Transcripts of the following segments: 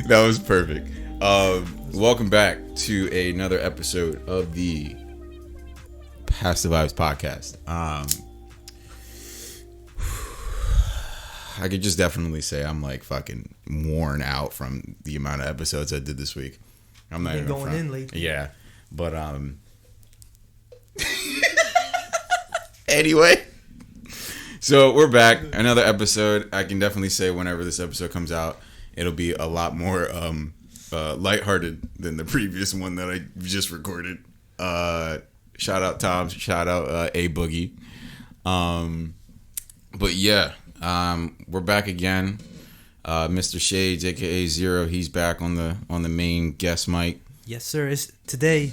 That was perfect. Welcome back to another episode of the Past the Vibes podcast. I could just definitely say I'm like fucking worn out from the amount of episodes I did this week. I'm not even going in lately. Yeah, but anyway, so we're back. Another episode. I can definitely say whenever this episode comes out, it'll be a lot more lighthearted than the previous one that I just recorded. Shout out Tom. Shout out A Boogie. But yeah, we're back again. Mr. Shades, aka Zer0, he's back on the main guest mic. Yes, sir. Today.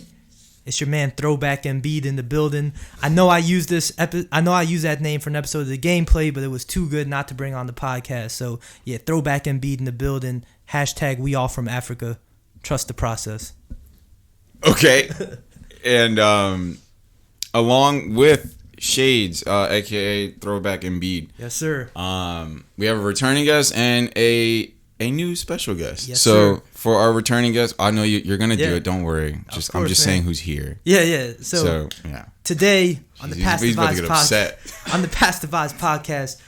It's your man Throwback Embiid in the building. I know I used that name for an episode of the gameplay, but it was too good not to bring on the podcast. So yeah, Throwback Embiid in the building. # we all from Africa. Trust the process. Okay. And along with Shades, aka Throwback Embiid. Yes, sir. We have a returning guest and a new special guest. Yes, so sir. For our returning guest, I know you're gonna do it. Don't worry. I'm just saying who's here. Yeah. So yeah. Today on the Past the Vibes podcast, on the Past the Vibes podcast,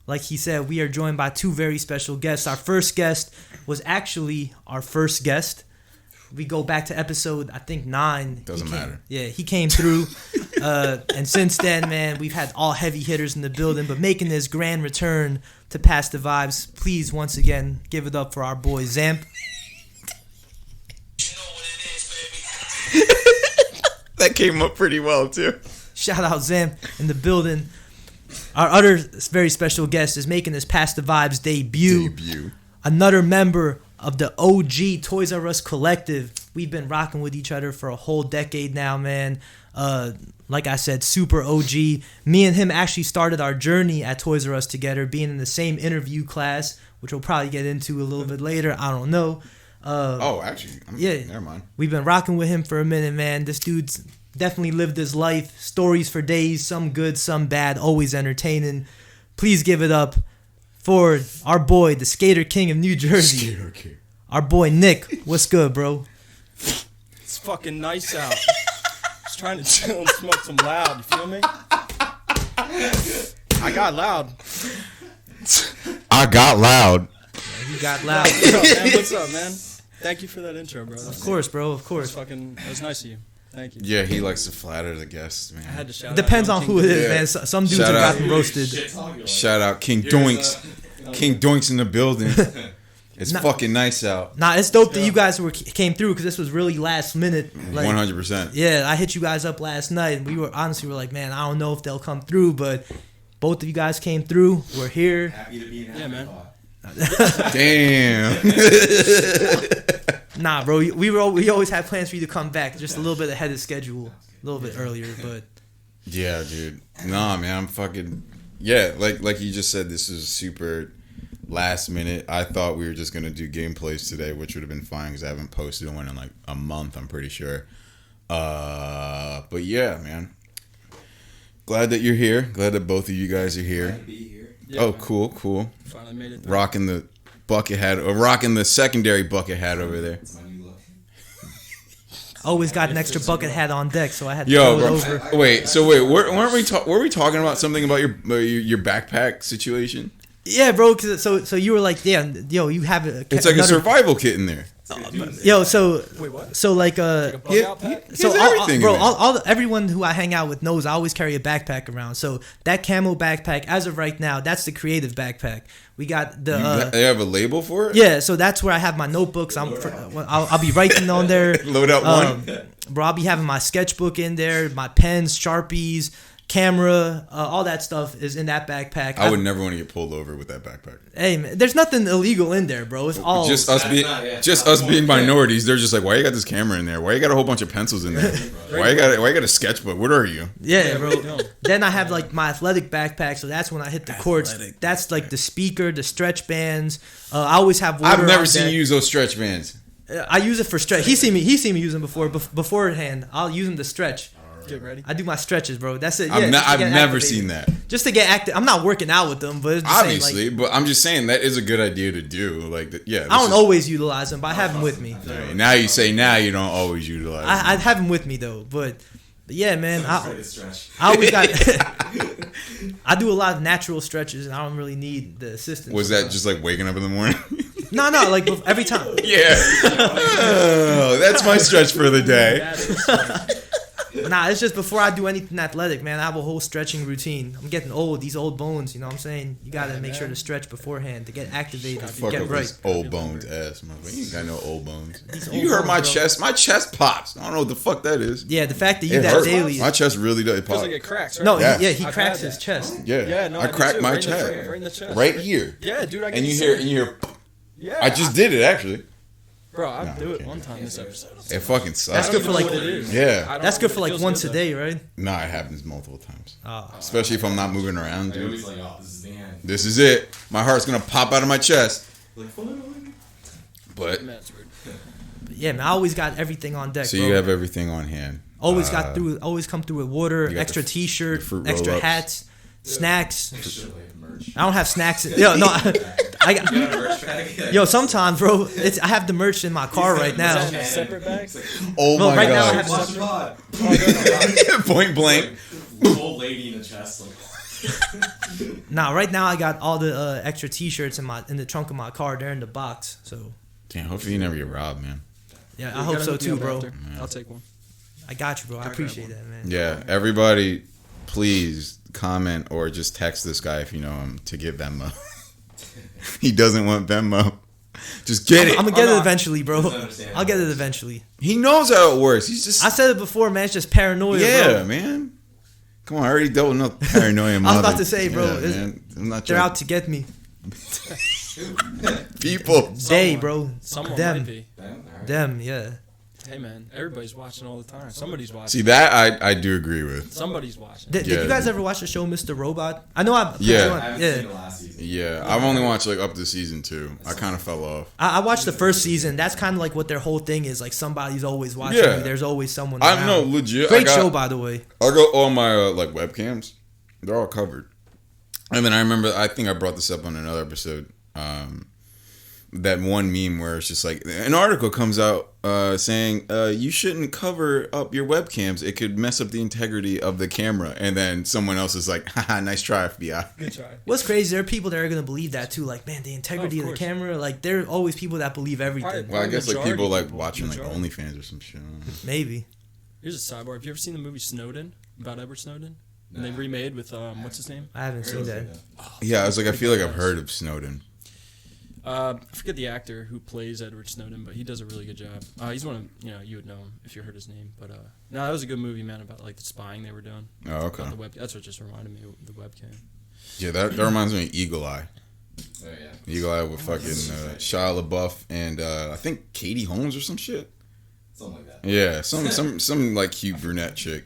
like he said, we are joined by two very special guests. Our first guest was actually our first guest. We go back to episode, I think 9. Doesn't matter. Yeah, he came through. And since then, man, we've had all heavy hitters in the building. But making this grand return to Past the Vibes, please, once again, give it up for our boy Zamp. That came up pretty well, too. Shout out Zamp in the building. Our other very special guest is making this Past the Vibes debut. Another member of the OG Toys R Us collective. We've been rocking with each other for a whole decade now, man. Like I said, super OG. Me and him actually started our journey at Toys R Us together, being in the same interview class, which we'll probably get into a little bit later. I don't know. Never mind. We've been rocking with him for a minute, man. This dude's definitely lived his life. Stories for days, some good, some bad, always entertaining. Please give it up for our boy, the Sk8rKing of New Jersey. Sk8rKing. Our boy Nick. What's good, bro? It's fucking nice out. Just trying to chill and smoke some loud. You feel me? I got loud. You got loud. What's up, man? Thank you for that intro, bro. Of course, bro. Of course. That was nice of you. Thank you. Yeah, he likes to flatter the guests, man. I had to shout out. Depends on who it is, man. Some dudes have gotten roasted. Shout out King Doinks. King Doinks in the building. It's fucking nice out. Nah, it's dope that you guys came through because this was really last minute. 100%. Yeah, I hit you guys up last night. And we were like, man, I don't know if they'll come through, but both of you guys came through. We're here. Happy to be in man. Damn. Nah, bro, we always had plans for you to come back, just a little bit ahead of schedule, a little bit earlier, but yeah, dude. Nah, man, I'm fucking like you just said, this is super last minute. I thought we were just gonna do gameplays today, which would have been fine because I haven't posted one in like a month, I'm pretty sure. But yeah, man, glad that you're here. Glad that both of you guys are here. Glad to be here. Yeah, man. Cool. Finally made it. Rocking the bucket hat, or rocking the secondary bucket hat over there. It's my new look. Always got an extra bucket hat on deck, so I had to throw it over. Wait, weren't we talking about something about your backpack situation? Yeah, bro. So you were like, yeah, yo, you have it's like a survival kit in there. Yo, so wait, what? So like a bug out pack? So everything, bro, everyone who I hang out with knows I always carry a backpack around. So that camo backpack, as of right now, that's the creative backpack. We got the. They have a label for it. Yeah, so that's where I have my notebooks. I'll be writing on there. Load out one. Bro, I'll be having my sketchbook in there, my pens, Sharpies, camera, all that stuff is in that backpack. I would never want to get pulled over with that backpack. Hey man, there's nothing illegal in there, bro. It's all just us being minorities. They're just like, why you got this camera in there? Why you got a whole bunch of pencils in there? why you got a sketchbook? What are you? Yeah, bro. Then I have like my athletic backpack, so that's when I hit the courts. That's like the speaker, the stretch bands. I always have water. I've never seen you use those stretch bands. I use it for stretch. He seen me using beforehand. I'll use them to stretch. Get ready. I do my stretches, bro. That's it. Yeah, I've never activated. seen that. Just to get active. I'm not working out with them, but it's just Obviously, saying, but I'm just saying that is a good idea to do. Like, yeah. I don't always utilize them, but I have them with me. Right. Now you say you don't always utilize. I have them with me though, but yeah, man. I always got. I do a lot of natural stretches, and I don't really need the assistance. Was that just like waking up in the morning? No, like every time. Yeah. Oh, that's my stretch for the day. Nah, it's just before I do anything athletic, man. I have a whole stretching routine. I'm getting old. These old bones, you know what I'm saying? You got to make sure to stretch beforehand to get activated, to Fuck get up right. this old bones ass, motherfucker. You ain't got no old bones. These old You hurt bones, my bro. chest. My chest pops. I don't know what the fuck that is. Yeah, the fact that you It that hurts. daily. My chest really does Feels pop. like it cracks, right? No, Yeah. he I've cracks had his that. chest. Yeah, no, I do cracked too. my Right in the chest. front, right in the chest. Right here. Yeah, dude, I get And you the hear, same. Yeah, I just did it actually. Bro, I'll No, do it okay. one time this episode. It fucking That's sucks. good for like. what it is. Yeah. That's good for like once a day, right? Nah, it happens multiple times. Oh. Especially if I'm not moving around, dude. He's like, oh, this is the end. This is it. My heart's gonna pop out of my chest. Like, But Man, it's weird. But yeah, man. I always got everything on deck. so bro. you have everything on hand. Always come through with water, you got extra the T-shirt, fruit extra roll-ups. hats, snacks. Extra like merch. I don't have snacks. Yo, no, I got. You got a merch bag? Yo, sometimes, bro, I have the merch in my car right now. Is that separate bags? Oh Well, my right now I god! have- Watch the pod. Point blank. Old lady in the chest. Like, Nah, right now I got all the extra T-shirts in the trunk of my car. They're in the box. So Damn, hopefully you never get robbed, man. yeah, I You hope gotta so hook me too, up bro. after. I'll take one. I got you, bro. I appreciate that, man. Yeah, everybody, please comment or just text this guy if you know him to get Venmo. He doesn't want Venmo. Just get it. I'm gonna get it eventually, bro. doesn't understand I'll how get it it works. eventually. He knows how it works. He's just I said it before, man. It's just paranoia, yeah, bro. man. Come on, I already dealt with enough paranoia. I was about to say, bro, Yeah, it's- man. I'm not They're trying- out to get me. people. They, bro. Someone Them. might be. Them, yeah. Hey, man, everybody's watching all the time. Somebody's watching. See that I do agree with. Somebody's watching. Did Yeah. you guys ever watch the show Mr. Robot? I know I Yeah. I haven't yeah. seen the last season. Yeah, I've only watched like up to season 2. I kind of fell off. I watched the first season. That's kind of like what their whole thing is. Like somebody's always watching Yeah. you. There's always someone. I around. know, legit. Great show, by the way. I got all my like webcams. They're all covered. And then I remember, I think I brought this up on another episode. That one meme where it's just like an article comes out saying you shouldn't cover up your webcams. It could mess up the integrity of the camera. And then someone else is like, haha, nice try, FBI. Good try. What's crazy? There are people that are gonna believe that too. Like, man, the integrity of the course. camera. Like, there are always people that believe everything. Probably- Well, I guess like Majority people like people. watching like Majority. OnlyFans or some shit. I don't know. Maybe. Here's a sidebar. Have you ever seen the movie Snowden about Edward Snowden? And they remade with what's his name? I haven't seen that. Yeah, I was like, I feel like I've heard of Snowden. I forget the actor who plays Edward Snowden, but he does a really good job. He's one of you would know him if you heard his name. But no, that was a good movie, man, about like the spying they were doing. Oh, okay. About the web. That's what just reminded me of the webcam. Yeah, that reminds me of Eagle Eye. Oh, yeah. Eagle Eye with fucking Shia LaBeouf and I think Katie Holmes or some shit. Something like that. Yeah, some like cute brunette chick.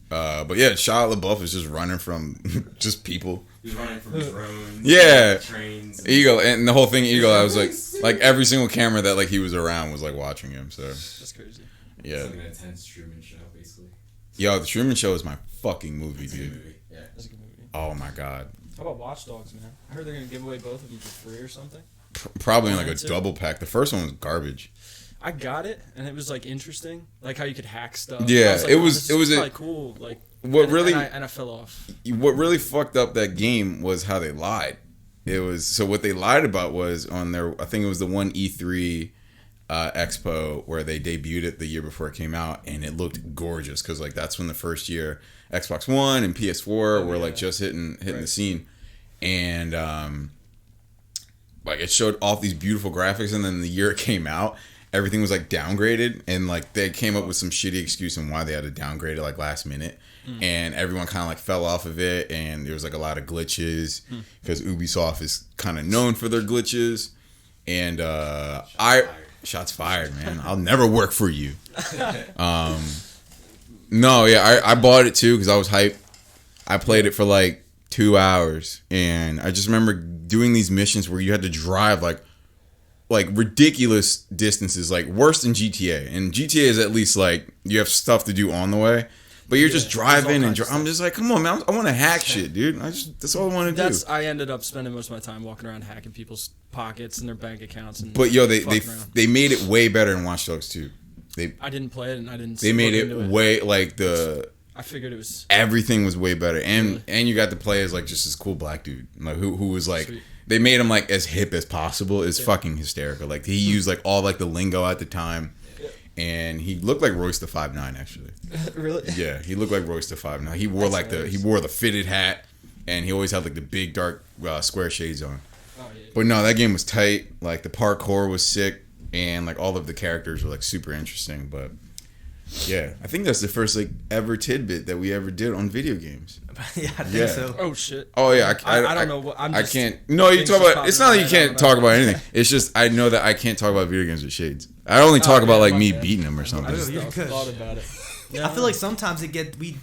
But yeah, Shia LaBeouf is just running from just people. He was running from drones. Yeah. Trains. Eagle and the whole thing Eagle Eye was like every single camera that like he was around was like watching him. So That's crazy. It's yeah, like an intense Truman Show, basically. yo, the Truman Show is my fucking movie, It's a good dude. movie. Yeah. That's a good movie. Oh my god, How about Watch Dogs, man? I heard they're gonna give away both of them for free or something. probably in like a That's it. double pack. The first one was garbage. I got it, and it was like interesting, like how you could hack stuff. Yeah, I was like, it oh, was- this it was is a- probably cool. Like What and- really and I fell off. what really fucked up that game was how they lied. It was so what they lied about was on their I think it was the one E3 expo where they debuted it the year before it came out, and it looked gorgeous because like that's when the first year Xbox One and PS4 were like just hitting the scene, and like it showed off these beautiful graphics, and then the year it came out, everything was like downgraded, and like they came up with some shitty excuse on why they had to downgrade it like last minute. And everyone kind of like fell off of it, and there was like a lot of glitches because Ubisoft is kind of known for their glitches. And shots fired, man. I'll never work for you. No, yeah, I bought it too because I was hyped. I played it for like 2 hours, and I just remember doing these missions where you had to drive like ridiculous distances, like worse than GTA. And GTA is at least like you have stuff to do on the way. But you're just there's all driving and kinds of I'm just like, come on, man. I want to hack shit, dude. That's all I want to do. I ended up spending most of my time walking around hacking people's pockets and their bank accounts. And But yo, fucking around. they made it way better in Watch Dogs 2. I didn't play it and I didn't. They made look into it way like I figured it was. everything was way better, and Really? and you got to play as like just this cool black dude, like who was like. Sweet. They made him like as hip as possible. It's fucking hysterical. Like he used like all like the lingo at the time, and he looked like Royce the 5'9" actually. Really? Yeah, he looked like Royce the 5'9". He wore he wore the fitted hat, and he always had like the big dark square shades on. Oh, yeah. But no, that game was tight. Like the parkour was sick, and like all of the characters were like super interesting. But yeah, I think that's the first like ever tidbit that we ever did on video games. Yeah, I think Yeah. so. Oh shit. Oh yeah, I don't know. I'm I just, can't. No, you things talk just about. It's popping not in that you my head, I can't don't talk know. about anything. It's just I know that I can't talk about video games with shades. I only talk about yeah, like my me bad. beating them or I something. just You're good. thought about it. Yeah. I feel like sometimes we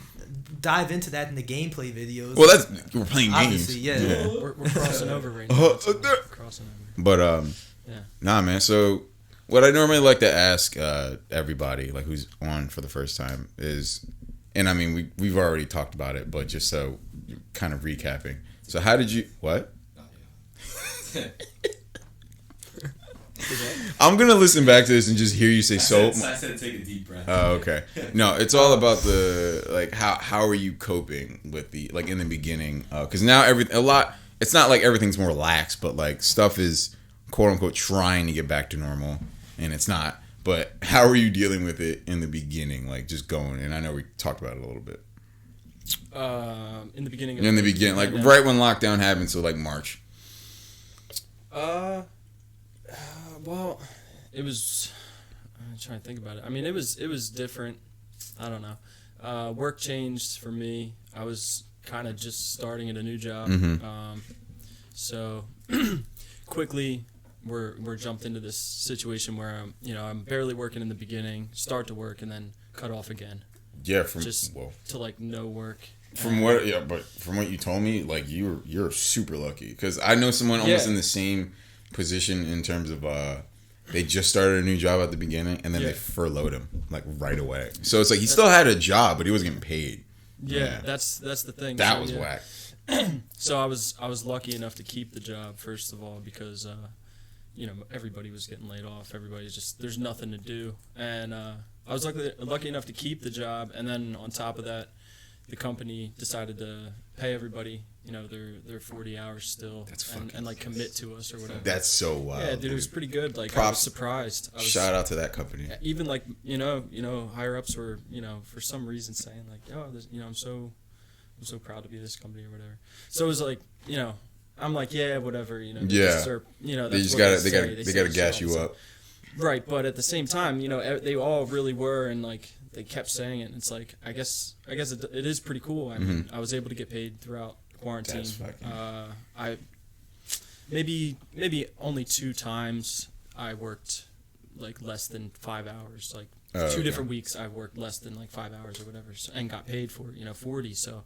dive into that in the gameplay videos. Well, that's we're playing games. Obviously, yeah. We're crossing over right now. Crossing over. But Yeah. nah, man. So what I normally like to ask everybody like who's on for the first time is, and I mean we've already talked about it, but just so kind of recapping. So how did you what? I'm gonna listen back to this and just hear you say I said take a deep breath. Oh, okay. No, it's all about the like how are you coping with the like in the beginning? Because now it's not like everything's more lax, but like stuff is quote unquote trying to get back to normal, and it's not. But how are you dealing with it in the beginning? Like just going, and I know we talked about it a little bit In the beginning. in the beginning, like right when lockdown happened, so like March. Well, it was. I'm trying to think about it. I mean, it was different. I don't know. Work changed for me. I was kind of just starting at a new job. So quickly we're jumped into this situation where I'm barely working in the beginning, start to work, and then cut off again. Yeah, to like no work. From what you told me, like you're super lucky because I know someone almost in the same position in terms of they just started a new job at the beginning and then they furloughed him like right away. So it's like he still had a job, but he wasn't getting paid. Yeah, that's the thing. That was whack. So I was lucky enough to keep the job first of all because everybody was getting laid off. Everybody's just there's nothing to do, and I was lucky enough to keep the job. And then on top of that, the company decided to pay everybody their 40 hours still and like commit to us or whatever. That's so wild. Yeah, dude, it was pretty good. Like Props. I was surprised. Shout out to that company. Even like higher ups were for some reason saying like I'm so proud to be this company or whatever. So it was like I'm like yeah whatever Yeah. That's They just gotta gas you up. Right, but at the same time they all really were and like they kept saying it and it's like I guess it is pretty cool. I mean I was able to get paid throughout quarantine. That's fucking... I maybe only 2 times I worked like less than 5 hours. Like two different weeks I worked less than like 5 hours or whatever, and got paid for 40. So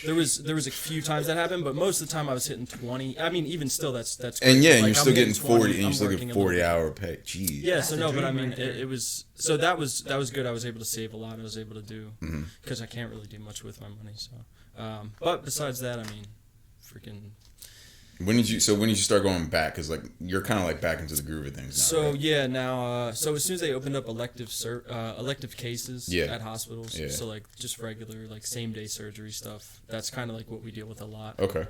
there was a few times that happened, but most of the time I was hitting 20. I mean, even still that's great. And yeah, like, you're still getting 40, and you still get 40-hour pay. Jeez. Yeah, so no, but I mean, it was so that was good. I was able to save a lot. I was able to do because I can't really do much with my money. So, but besides that, I mean, freaking. When did you start going back? Because like you're kind of like back into the groove of things now. So right? yeah, now so as soon as they opened up elective cases Yeah. at hospitals, Yeah. so like just regular like same day surgery stuff. That's kind of like what we deal with a lot. Okay.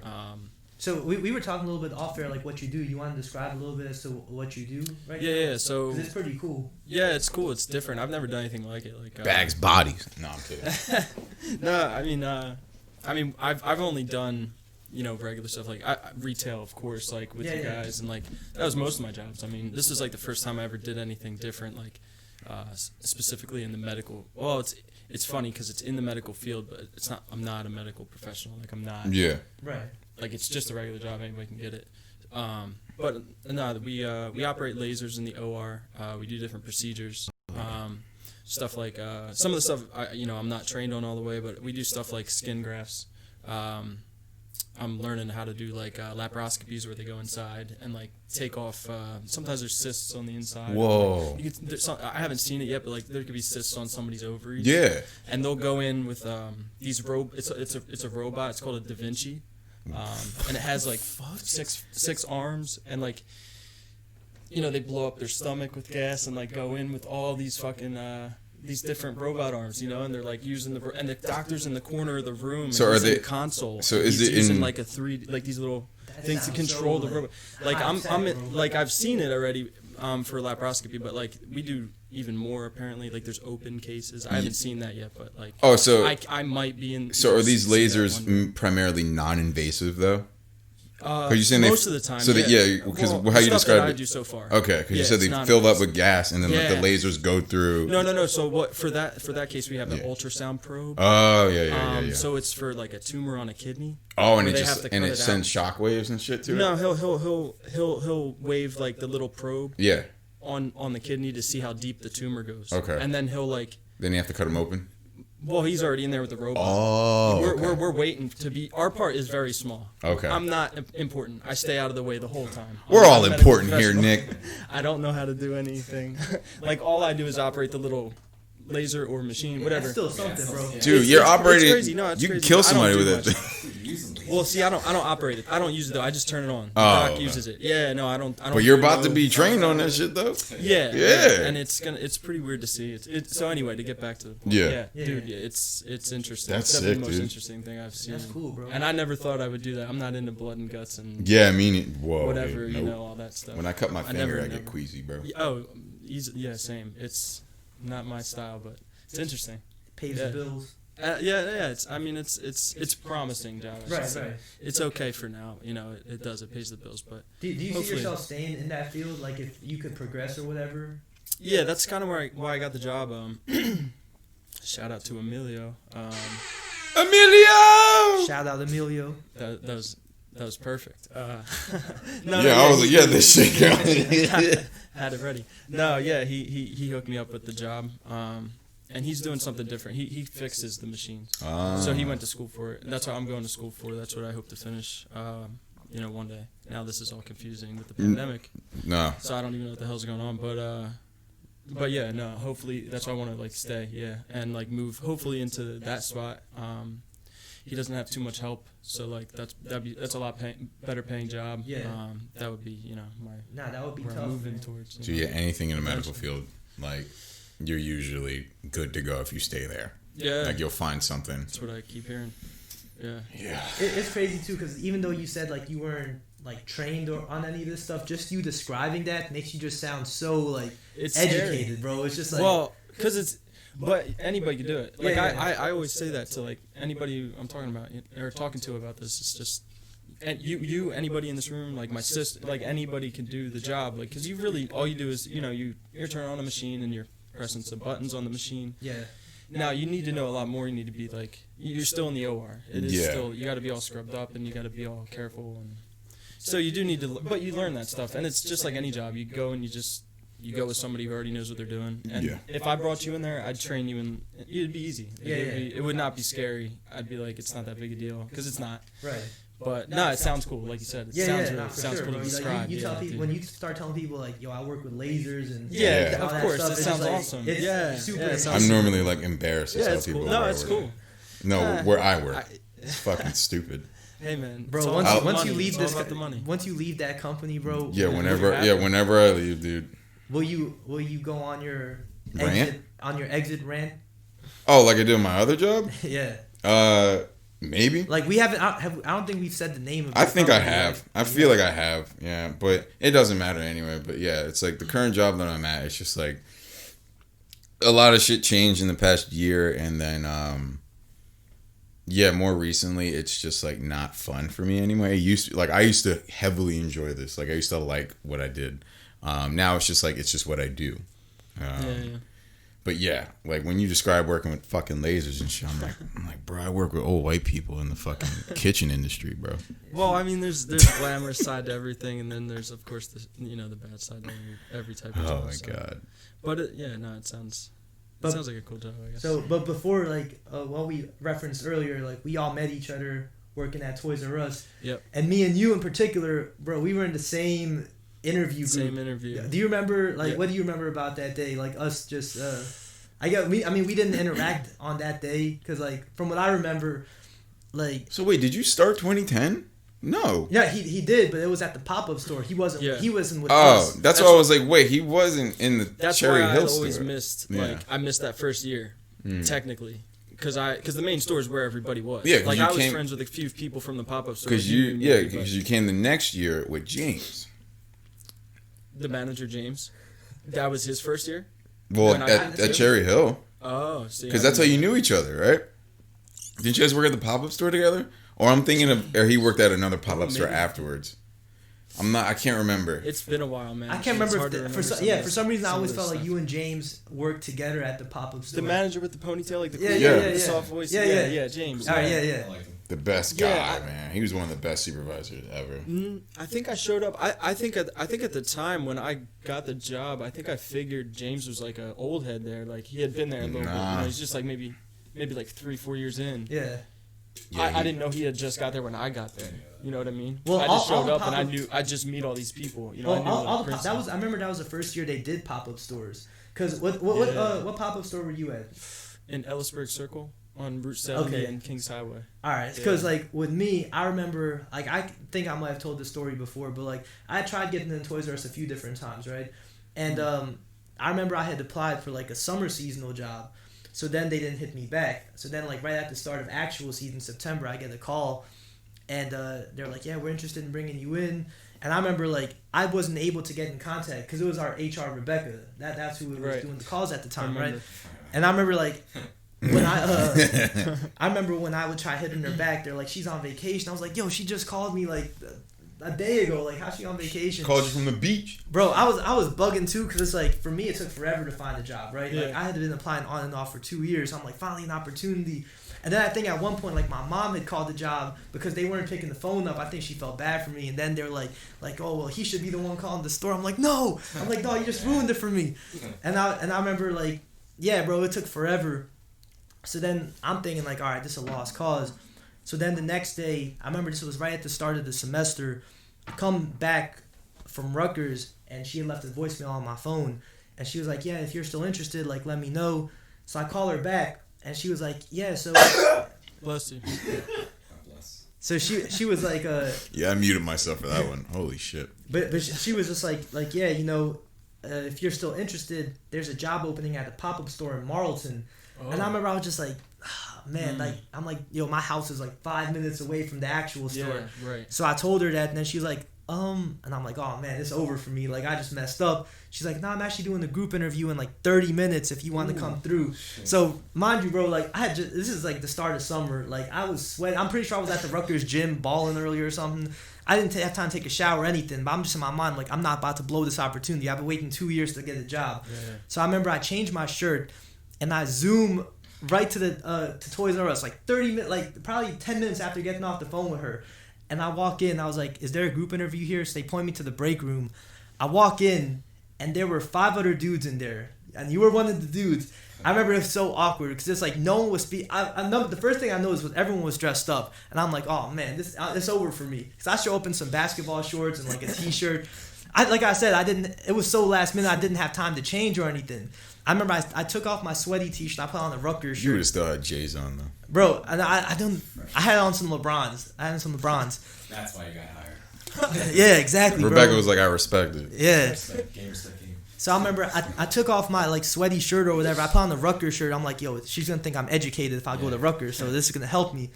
So we were talking a little bit off air, like what you do. You want to describe a little bit as to what you do right now? Yeah. So 'Cause it's pretty cool. yeah, it's cool. It's different. I've never done anything like it. Like Bags, bodies. No, I'm kidding. No, I mean, I've only done regular stuff like retail, of course, like with you guys, and like that was most of my jobs. I mean, this is like the first time I ever did anything different, like specifically in the medical. Well, it's funny because it's in the medical field, but it's not. I'm not a medical professional. Like I'm not. Yeah. Right. Like it's just a regular job. Anybody can get it. But no, we operate lasers in the OR. We do different procedures. Stuff like some of the stuff I'm not trained on all the way, but we do stuff like skin grafts. I'm learning how to do like laparoscopies where they go inside and like take off. Sometimes there's cysts on the inside. Whoa. I haven't seen it yet, but like there could be cysts on somebody's ovaries. Yeah. And they'll go in with these it's a robot. It's called a Da Vinci, and it has like six arms and like. They blow up their stomach with gas and like go in with all these fucking these different robot arms, and they're like using and the doctor's in the corner of the room. So and are they the console? So is he's it using in like a 3D, like these little things to control the robot? Like like I've seen it already for laparoscopy, but like we do even more apparently. Like there's open cases. I haven't seen that yet, but like I might be in. So are these lasers primarily non-invasive though? You're saying most of the time. So because how you described it, I do so far. Okay, because you said they fill up with gas and then like the lasers go through. No. So what for that case we have an ultrasound probe. Oh yeah. So it's for like a tumor on a kidney. Oh, and it sends shock waves and shit to it. No, he'll wave like the little probe. Yeah. On the kidney to see how deep the tumor goes. Okay. And then he'll like. Then you have to cut him open. Well, he's already in there with the robot. Oh, we're waiting to be. Our part is very small. Okay. I'm not important. I stay out of the way the whole time. We're all important here, Nick. I don't know how to do anything. Like all I do is operate the little laser or machine, whatever. That's still something, bro. Dude, you're operating. It's crazy. No, it's you crazy. can kill somebody with it. Well, see, I don't operate it. I don't use it though. I just turn it on. Oh, Doc uses it. Yeah, no, I don't. But you're about to be trained on that shit though. Yeah. Yeah. And it's pretty weird to see. So anyway, to get back to the point. Yeah. Dude, it's interesting. That's it's sick, the most dude. interesting thing I've seen. That's cool, bro. And I never thought I would do that. I'm not into blood and guts and Yeah, I mean, whoa. whatever, dude, all that stuff. When I cut my finger, I get queasy, bro. Oh, yeah, same. It's not my style, but it's interesting. Pays the bills. Yeah. It's promising, John. Right. It's okay for now. It does. It pays the bills, but Do you see yourself staying in that field? Like if you could progress or whatever? Yeah, that's kind of why I got the job. Shout out to Emilio. Emilio! Shout out Emilio. That was perfect. I was like, this shit going. Had it ready. No, yeah, he hooked me up with the job. And he's doing something different. He fixes the machines. So he went to school for it. And that's what I'm going to school for. That's what I hope to finish, one day. Now this is all confusing with the pandemic. No. So I don't even know what the hell's going on. But yeah, no. Hopefully that's why I want to stay. Yeah, and move hopefully into that spot. He doesn't have too much help, so that's a lot better paying job. Yeah. That would be that would be where tough. I'm moving towards. So anything in the medical field, you're usually good to go if you stay there. Yeah. You'll find something. That's what I keep hearing. Yeah. Yeah. It's crazy too, because even though you said you weren't trained or on any of this stuff, just you describing that makes you just sound so it's educated, scary. Bro. It's just because but anybody can do it. I always say that to anybody I'm talking about or talking to about this. It's just. And you, anybody in this room, my sister, anybody can do the job, because you really, all you do is, you're turning on a machine and you're pressing some buttons on the machine. Yeah. Now, you need to know a lot more. You need to be, you're still in the OR. It is still, you got to be all scrubbed up and you got to be all careful. And so you do need to, but you learn that stuff. And it's just like any job. You go and you go with somebody who already knows what they're doing. And if I brought you in there, I'd train you and it'd be easy. It would not be scary. I'd be it's not that big a deal, because it's not. Right. But no, it sounds cool, like you said. It sounds cool to describe. You tell people, when you start telling people yo, I work with lasers and of course, that sounds awesome. It's super. I'm normally embarrassed to tell people. Cool. No, it's cool. No, where I work, it's fucking stupid. Hey man, bro. Once you leave once you leave that company, bro. Yeah, whenever I leave, dude. Will you go on your rant? Exit rant? Oh, like I did my other job? Yeah. Maybe. We haven't. I don't think we've said the name of. I think I have. I feel like I have. Yeah, but it doesn't matter anyway. But yeah, it's the current job that I'm at. It's just a lot of shit changed in the past year, and then more recently, it's just not fun for me anymore. I used to heavily enjoy this. I used to like what I did. Now it's just what I do. But yeah, when you describe working with fucking lasers and shit, I'm like, bro, I work with old white people in the fucking kitchen industry, bro. Well, I mean, there's glamorous side to everything, and then there's of course the bad side to every type of job. Oh my god. But it sounds like a cool job, I guess. So, but before what we referenced earlier, we all met each other working at Toys R Us. Yep. And me and you in particular, bro, we were in the same interview group. Same interview. Do you remember, like, Yeah. what do you remember about that day? Like, us just, we didn't interact on that day, because, like, from what I remember, like... So, wait, did you start 2010? No. Yeah, he did, but it was at the pop-up store. He wasn't with us. Oh, that's why I was like, wait, he wasn't in the That's Cherry why I Hill store. always missed, like, I missed that first year, technically. Because the main store is where everybody was. Yeah, 'cause like, you I was came- friends with a few people from the pop-up store. Because you came the next year with James. The manager, James. That was his first year? Well, When I got at into Cherry Hill. Oh, see. Because that's how you knew each other, right? Didn't you guys work at the pop-up store together? Or I'm thinking of, or he worked at another pop-up store maybe. afterwards. I can't remember. It's been a while, man. I can't It's remember, hard to for remember some reason I some of always this felt like stuff. you and James worked together at the pop-up store. The manager with the ponytail, like the Yeah, cool yeah, guy yeah, with the yeah. soft voice. Yeah. James. All right, yeah. I liked him. The best guy, Yeah, man. He was one of the best supervisors ever. I think I showed up. I think at the time when I got the job, I think I figured James was like an old head there. Like he had been there a little bit. You know, he's just like maybe like 3-4 years in. Yeah. I didn't know he had just got there when I got there. You know what I mean? Well, I just all showed the up and I pop-up- knew I just meet all these people. You know, Well, I knew all the the principal. I remember that was the first year they did pop-up stores. Cause what pop-up store were you at? in Ellisburg Circle on Route 70 Okay. and Kings Highway. All right, because like with me, I remember, like, I think I might have told this story before, but like I tried getting into Toys R Us a few different times, right? And I remember I had applied for like a summer seasonal job, so then they didn't hit me back. So then like right at the start of actual season, September, I get a call, and they're like, "Yeah, we're interested in bringing you in." And I remember like I wasn't able to get in contact because it was our HR Rebecca. That's who was Right. doing the calls at the time, I remember. right? And I remember like. When I remember when I would try hitting her back, they're like, she's on vacation. I was like, yo, she just called me like a day ago. Like, how's she on vacation? Called you from the beach. Bro, I was bugging too, because it's like, for me, it took forever to find a job, right? Yeah. Like, I had been applying on and off for 2 years. So I'm like, finally an opportunity. And then I think at one point, like, my mom had called the job because they weren't picking the phone up. I think she felt bad for me. And then they're like, oh, well, he should be the one calling the store. I'm like, no. I'm like, no, you just ruined it for me. And I remember, like, yeah, bro, it took forever. So then I'm thinking, like, all right, this is a lost cause. So then the next day, I remember this was right at the start of the semester. I come back from Rutgers, and she had left a voicemail on my phone. And she was like, yeah, if you're still interested, like, let me know. So I call her back, and she was like, yeah, so... Bless you. God bless. So she was like... Yeah, I muted myself for that one. Holy shit. But she was just like, yeah, you know, if you're still interested, there's a job opening at a pop-up store in Marlton. Oh. And I remember I was just like, man, like, I'm like, yo, my house is like 5 minutes away from the actual store. Yeah, right. So I told her that, and then she's like, and I'm like, oh man, it's over for me. Like, I just messed up. She's like, no, I'm actually doing a group interview in like 30 minutes if you want to come through. Shit. So mind you, bro, like, this is like the start of summer. Like, I was sweating. I'm pretty sure I was at the Rutgers gym balling earlier or something. I didn't have time to take a shower or anything, but I'm just in my mind, like, I'm not about to blow this opportunity. I've been waiting 2 years to get a job. Yeah. So I remember I changed my shirt, and I zoom right to the to Toys R Us, like 30 minutes, like probably 10 minutes after getting off the phone with her. And I walk in, I was like, is there a group interview here? So they point me to the break room. I walk in, and there were 5 other dudes in there, and you were one of the dudes. I remember it was so awkward because it's like no one was I know the first thing I noticed was everyone was dressed up, and I'm like, oh man, it's over for me because I show up in some basketball shorts and like a t-shirt. Like I said, it was so last minute I didn't have time to change or anything. I remember I took off my sweaty t-shirt, I put on the Rutgers You would shirt, have still had J's on, though. bro, and I had on some LeBrons. That's why you got hired. Yeah, exactly. Rebecca bro. was like, I respect it. Yeah. Game Sk8rKing. So I remember I took off my like sweaty shirt or whatever. I put on the Rutgers shirt. I'm like, yo, she's gonna think I'm educated if I go to Rutgers, so this is gonna help me.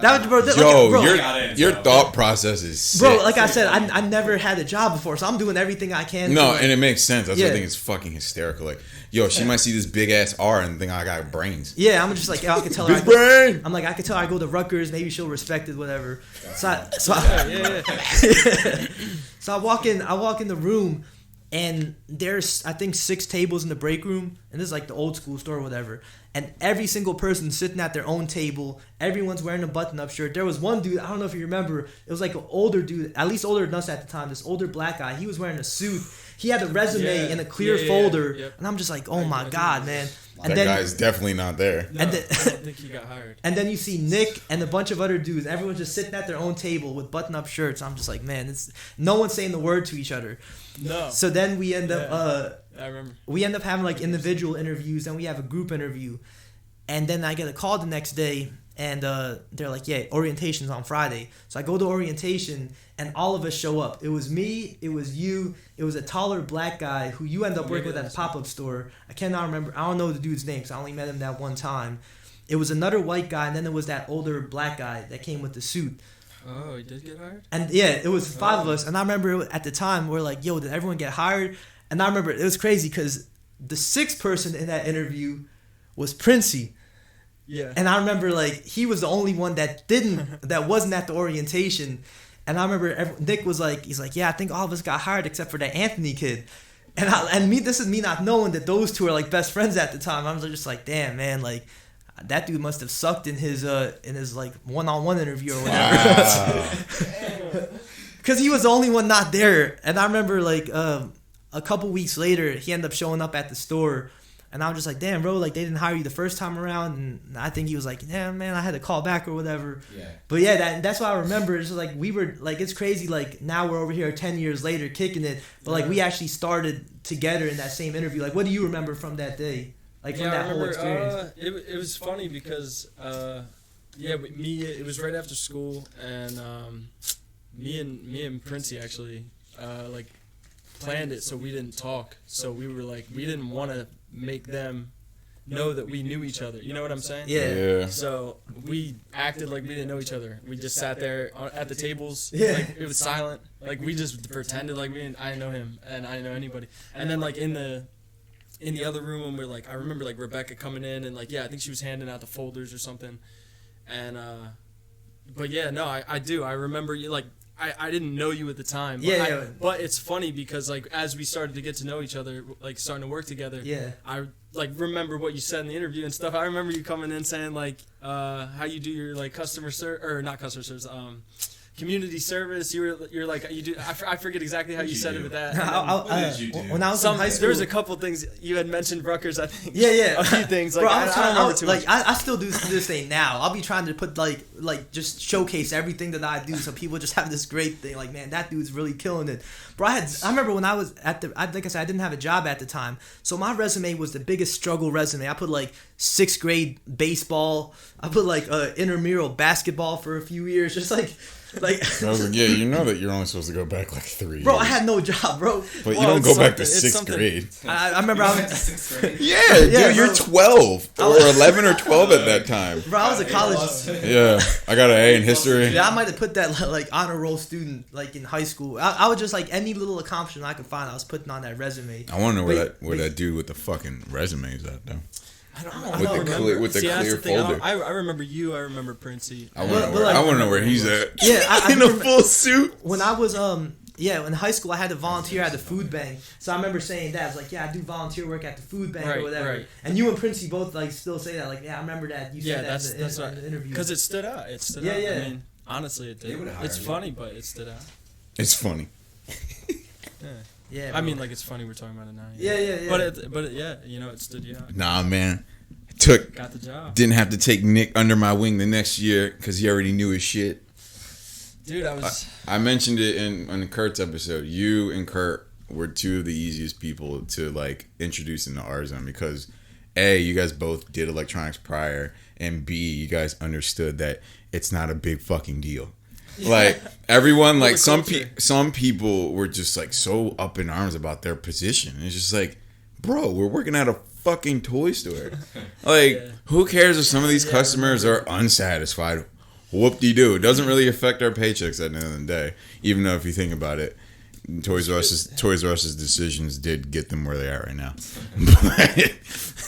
That was, bro. Yo, bro, your thought process is sick. bro, like I said, I never had a job before, so I'm doing everything I can. No, to, like, and it makes sense. That's why Yeah. I think it's fucking hysterical. Like, yo, she might see this big ass R and think I got brains. yeah, I'm just like, yo, I could tell her. Big brain. I'm like, I could tell her I go to Rutgers. Maybe she'll respect it, whatever. So I walk in the room, and there's I think 6 tables in the break room, and this is like the old school store or whatever. And every single person sitting at their own table. Everyone's wearing a button-up shirt. There was one dude, I don't know if you remember, it was like an older dude, at least older than us at the time, this older black guy. He was wearing a suit. He had a resume in a clear folder. Yep. And I'm just like, oh my God, man. And that then, guy's definitely not there. No, And I then- don't think he got hired. And then you see Nick and a bunch of other dudes. Everyone's just sitting at their own table with button-up shirts. I'm just like, man, it's no one's saying the word to each other. No. So then we end up I remember. we end up having like individual interviews, then we have a group interview, and then I get a call the next day, and they're like, yeah, orientation's on Friday. So I go to orientation, and all of us show up. It was me, it was you, it was a taller black guy who you end up working with at the pop-up store. I cannot remember, I don't know the dude's name, because I only met him that one time. It was another white guy, and then there was that older black guy that came with the suit. Oh, he did get hired? And yeah, it was 5 of us, and I remember at the time, we're like, yo, did everyone get hired? And I remember it was crazy because the 6th person in that interview was Princey. Yeah. And I remember like he was the only one that wasn't at the orientation. And I remember Nick was like, he's like, yeah, I think all of us got hired except for that Anthony kid. And this is me not knowing that those two are like best friends at the time. I was just like, damn, man, like that dude must have sucked in his like one-on-one interview or whatever. Wow. Because he was the only one not there. And I remember like a couple weeks later, he ended up showing up at the store. And I was just like, damn, bro, like they didn't hire you the first time around. And I think he was like, yeah, man, I had to call back or whatever. Yeah. But yeah, that's what I remember. It's just like we were like, it's crazy. Like now we're over here 10 years later kicking it. But like we actually started together in that same interview. Like, what do you remember from that day? Like from that whole experience? It was funny because, it was right after school. And me and Princey actually, like, planned it so we didn't talk. So we were like, we didn't want to make them know that we knew each other. You know what I'm saying? Yeah. So we acted like we didn't know each other. We just sat there at the tables. Yeah. Like it was silent. Like we just pretended like I didn't know him and I didn't know anybody. And then like in the other room when we're like, I remember like Rebecca coming in and like, yeah, I think she was handing out the folders or something. And but yeah, no, I do. I remember you like. I didn't know you at the time. But but it's funny because like as we started to get to know each other, like starting to work together. Yeah. I like remember what you said in the interview and stuff. I remember you coming in saying like how you do your like community service. You're like you do. I forget exactly how you said it with that. What did you do? When I was in high school, there was a couple things you had mentioned. Rutgers, I think. Yeah. A few things. Like Bro, I don't remember too much. I still do this thing now. I'll be trying to put like just showcase everything that I do, so people just have this great thing. Like, man, that dude's really killing it. Bro, I remember when I was like I said, I didn't have a job at the time, so my resume was the biggest struggle resume. I put like 6th grade baseball. I put like intramural basketball for a few years, just like. I was like, yeah, you know that you're only supposed to go back like 3 Bro, years. I had no job, bro. But you don't go back to something- it's 6th grade. I remember I was, 6th grade. Yeah, Yeah, dude, you're bro. 12 or 11 or 12 at that time. bro, I was a college. Yeah, I got an A in history. Yeah, I might have put that like honor roll student like in high school. I was just like any little accomplishment I could find, I was putting on that resume. I want to know Wait, where that dude with the fucking resume is at, though. I don't I know. With don't the remember. with the See, that's clear the thing. folder. I remember you. I remember Princey. I want to But, like- know where he's at. Yeah, I in a remember- full suit. When I was in high school, I had to volunteer at the food bank. So I remember saying that I was like, yeah, I do volunteer work at the food bank or Right, whatever. right. And you and Princey both like still say that, like, yeah, I remember that. You Yeah, said that that's in right. the interview. Because it stood out. It stood Yeah, out. yeah. I mean, honestly, it They did. would've hired It's me. funny, but it stood out. It's funny. Yeah, I bro. mean, like it's funny we're talking about it now. Yeah. But yeah, it stood you out. Nah, man. Got the job, Didn't have to take Nick under my wing the next year because he already knew his shit. dude. I was. I mentioned it in Kurt's episode. You and Kurt were two of the easiest people to like introduce into our zone because A, you guys both did electronics prior, and B, you guys understood that it's not a big fucking deal. Like everyone, like some people were just like so up in arms about their position. It's just like, bro, we're working at a fucking toy store. Like, Yeah. who cares if some of these customers are unsatisfied? Whoop-de-doo. It doesn't really affect our paychecks at the end of the day. Even though if you think about it, Toys R Us's decisions did get them where they are right now.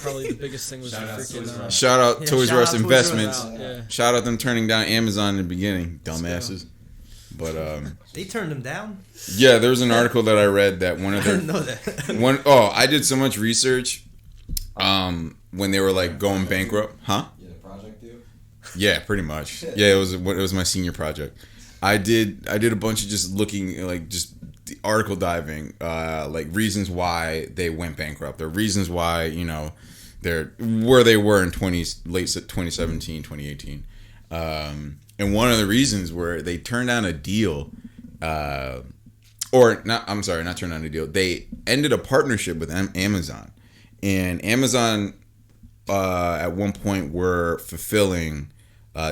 Probably the biggest thing was the Shout out freaking. Toys R Us. Shout out Yeah, Toys shout R out Us Toys R Us. Investments. Yeah. Shout out them turning down Amazon in the beginning, Let's dumbasses. But They turned him down. yeah, there was an article that I read that one I of didn't their know that. I did so much research when they were like going bankrupt, huh? You had a project due? Yeah, pretty much. Yeah, it was my senior project. I did a bunch of just looking like just the article diving, like reasons why they went bankrupt or reasons why they're where they were in late 2017, 2018. And one of the reasons were they turned down a deal, not turned down a deal. They ended a partnership with Amazon, and Amazon at one point were fulfilling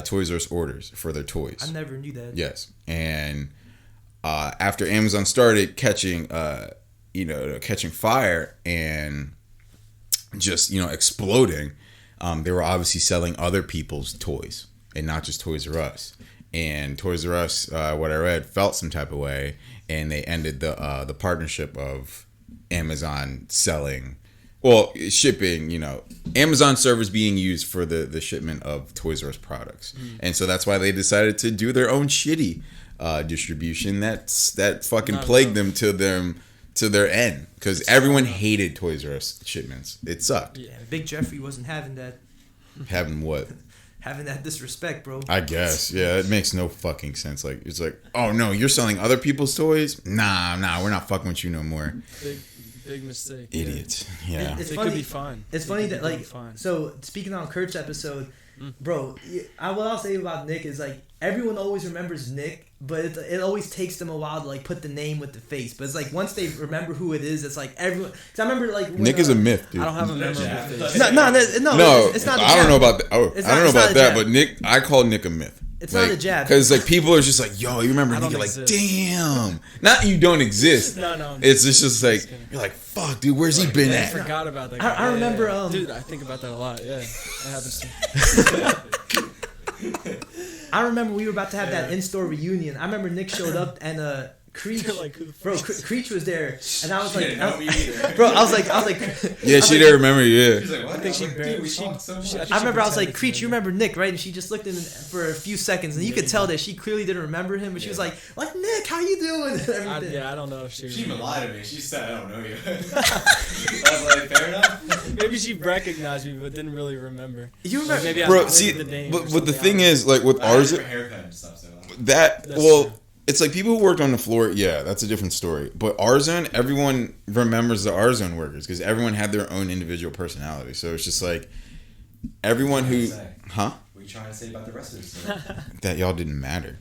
Toys R Us orders for their toys. I never knew that. Yes, and after Amazon started catching fire and just exploding, they were obviously selling other people's toys and not just Toys R Us. And Toys R Us, what I read, felt some type of way, and they ended the partnership of Amazon shipping, Amazon servers being used for the shipment of Toys R Us products. And so that's why they decided to do their own shitty distribution that fucking plagued them to their end, because everyone hated Toys R Us shipments. It sucked. Yeah, Big Jeffrey wasn't having that. Having what? Having that disrespect, bro. I guess. Yeah, it makes no fucking sense. Like, it's like, oh no, you're selling other people's toys? Nah, we're not fucking with you no more. Big mistake. Idiots. Yeah. It's it funny. Could be fine. It's funny that, like, so speaking on Kurt's episode, bro, what I'll say about Nick is, like, everyone always remembers Nick, but it always takes them a while to, like, put the name with the face. But it's like, once they remember who it is, it's like everyone. Because I remember, like, when, Nick is a myth, dude. I don't have a memorable face. No, it's not a I don't jab. know about that. Oh, It's I don't not- know it's about not a that, jab. but Nick, I call Nick a myth. It's not a jab. Because, like, people are just like, yo, you remember Nick? don't You're like, exist. damn. Not you don't exist. No. It's just like, you're like, fuck, dude, where's he been I at? forgot about that. I remember. Dude, I think about that a lot. Yeah, that happens to me. I remember we were about to have that in-store reunion. I remember Nick showed up and Creech, You're like, who the fuck bro, is this? Creech was there, and I was She like, didn't know me either. bro, I was like, Yeah, she didn't remember, yeah. She's like, what? I think she I'm like, barely. dude, we talked so much. I remember I was like, pretended to Creech, you remember. remember Nick, right? And she just looked in for a few seconds, and you could tell that she clearly didn't remember him, but she was like Nick, how you doing? And everything. I don't know if she. She even lied to me. She said, I don't know you. I was like, fair enough. Maybe she recognized me, but didn't really remember. You remember? Maybe I Bro, missed see, the name but or the something. thing is, like, with I had a ours, different haircut and stuff, so. That's true. it's like people who worked on the floor, yeah, that's a different story. But Arzone, everyone remembers the Arzone workers because everyone had their own individual personality. So it's just like everyone who, What are you trying to say about the rest of this story? that y'all didn't matter.